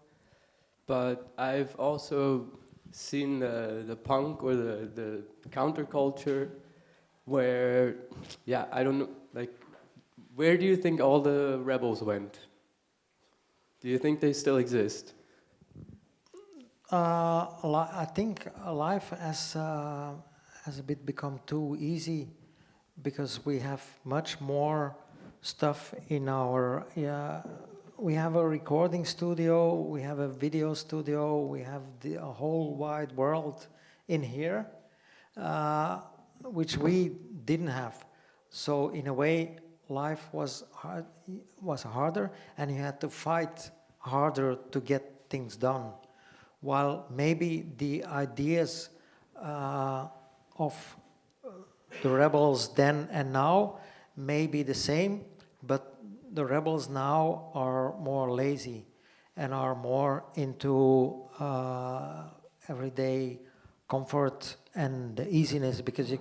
but I've also seen the punk or the counterculture where, yeah, I don't know, like, where do you think all the rebels went? Do you think they still exist? I think life has a bit become too easy because we have much more stuff in our. We have a recording studio, we have a video studio, we have a whole wide world in here, which we didn't have. So in a way, life was harder, and you had to fight harder to get things done. while maybe the ideas of the rebels then and now may be the same, but the rebels now are more lazy and are more into everyday comfort and the easiness, because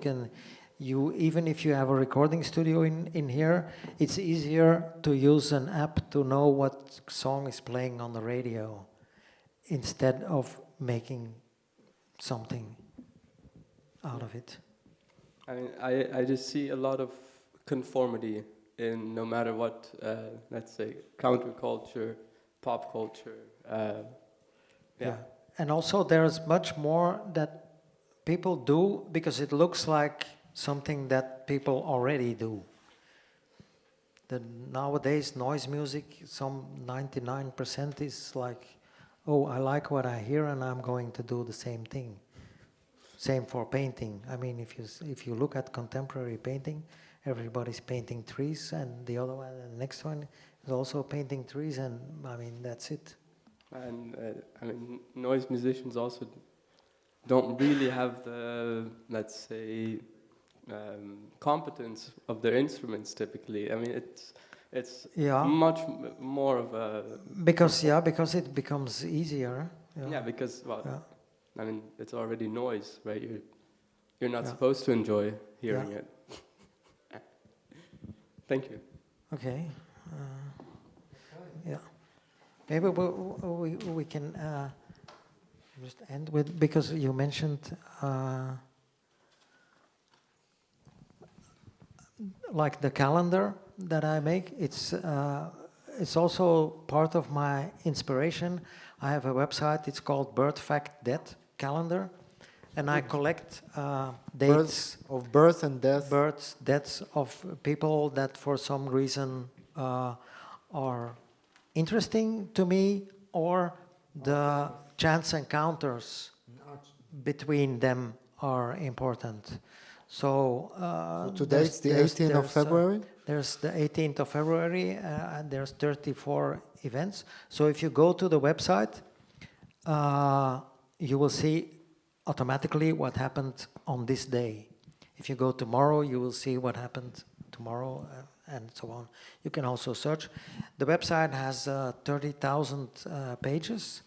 even if you have a recording studio in here, it's easier to use an app to know what song is playing on the radio instead of making something out of it. I mean, I just see a lot of conformity in no matter what, let's say, counterculture, pop culture. Yeah. And also there's much more that people do because it looks like something that people already do. Nowadays noise music, some 99% is like, oh, I like what I hear and I'm going to do the same thing. Same for painting. I mean, if you look at contemporary painting, everybody's painting trees, and the other one, the next one is also painting trees, and I mean, that's it. And I mean, noise musicians also don't really have the, let's say, competence of their instruments typically. I mean, it's much more of a... Because it becomes easier. Yeah, because, I mean, it's already noise, right? You're not supposed to enjoy hearing it. Thank you. Okay. Yeah. Maybe we can just end with, because you mentioned like the calendar that I make. It's also part of my inspiration. I have a website. It's called Birth Fact Death Calendar, and I collect dates of birth and death. Births, deaths of people that for some reason are interesting to me, or the chance encounters between them are important. So today it's the 18th of February? There's the 18th of February, and there's 34 events. So if you go to the website, you will see automatically what happened on this day. If you go tomorrow, you will see what happened tomorrow, and so on. You can also search. The website has 30,000 pages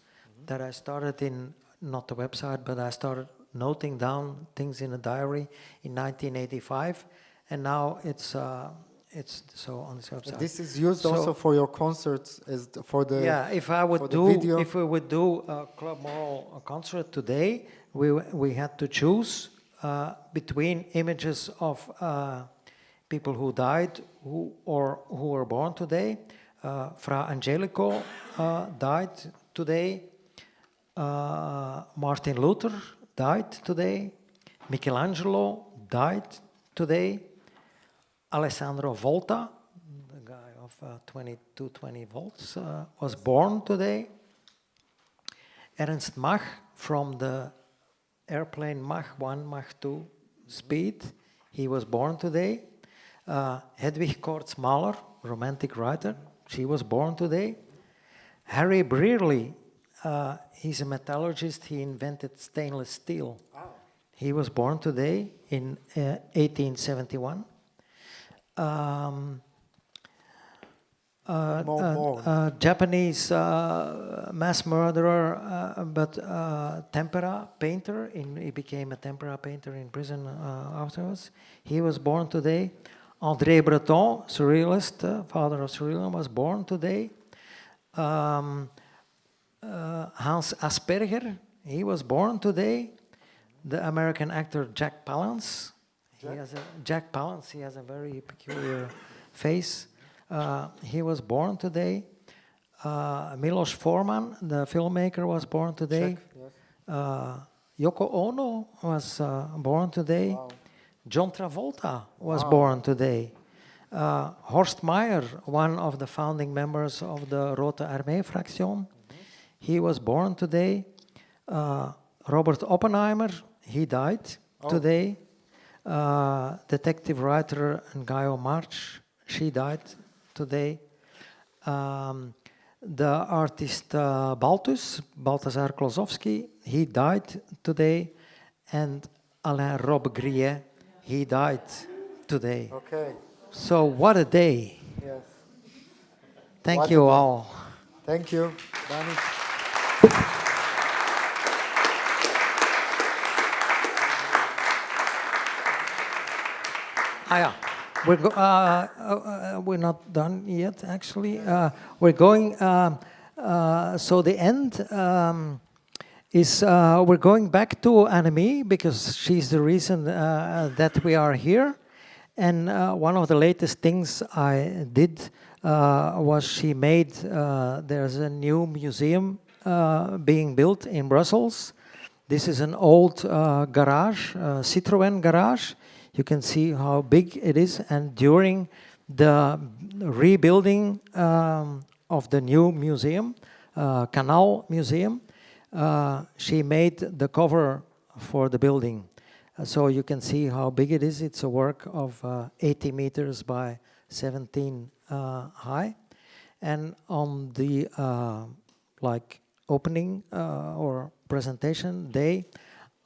that I started in, not the website, but I started noting down things in a diary in 1985, and now it's so on this website. This is used also for your concerts, as for the if we would do a Club Moral concert today, we had to choose between images of people who died who were born today. Fra Angelico died today. Martin Luther died today. Michelangelo died today. Alessandro Volta, the guy of 2220 volts, was born today. Ernst Mach, from the airplane Mach 1, Mach 2 speed, he was born today. Hedwig Kortz-Mahler, romantic writer, she was born today. Harry Brearley, he's a metallurgist, he invented stainless steel. He was born today in 1871. Japanese mass murderer, but tempera painter. He became a tempera painter in prison afterwards. He was born today. André Breton, surrealist, father of surrealism, was born today. Hans Asperger, he was born today. The American actor Jack Palance. Jack Palance, he has a very peculiar face. He was born today. Milos Forman, the filmmaker, was born today. Yoko Ono was born today. Wow. John Travolta was born today. Horst Meyer, one of the founding members of the Rote Armee Fraktion, he was born today. Robert Oppenheimer, he died today. Detective writer Ngaio March, she died today. the artist Balthazar Klosowski, he died today, and Alain Robbe-Grillet, he died today. Okay. So what a day. Yes. Thank What a you day. all. Thank you, Danny. Yeah. We're not done yet, actually. We're going, so the end is, we're going back to Anne-Mie because she's the reason that we are here. And one of the latest things I did was she made, there's a new museum being built in Brussels. This is an old garage, Citroën garage. You can see how big it is, and during the rebuilding of the new museum, Canal Museum, she made the cover for the building. So you can see how big it is. It's a work of 80 meters by 17 high. And on the opening or presentation day,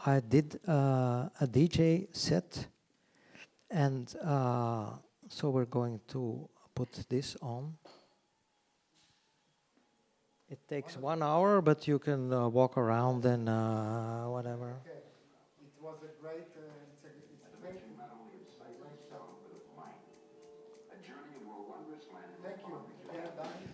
I did a DJ set. And so we're going to put this on. It takes 1 hour, but you can walk around and whatever. Okay. It was a great, it's a great show. Thank you. Yeah, Danny.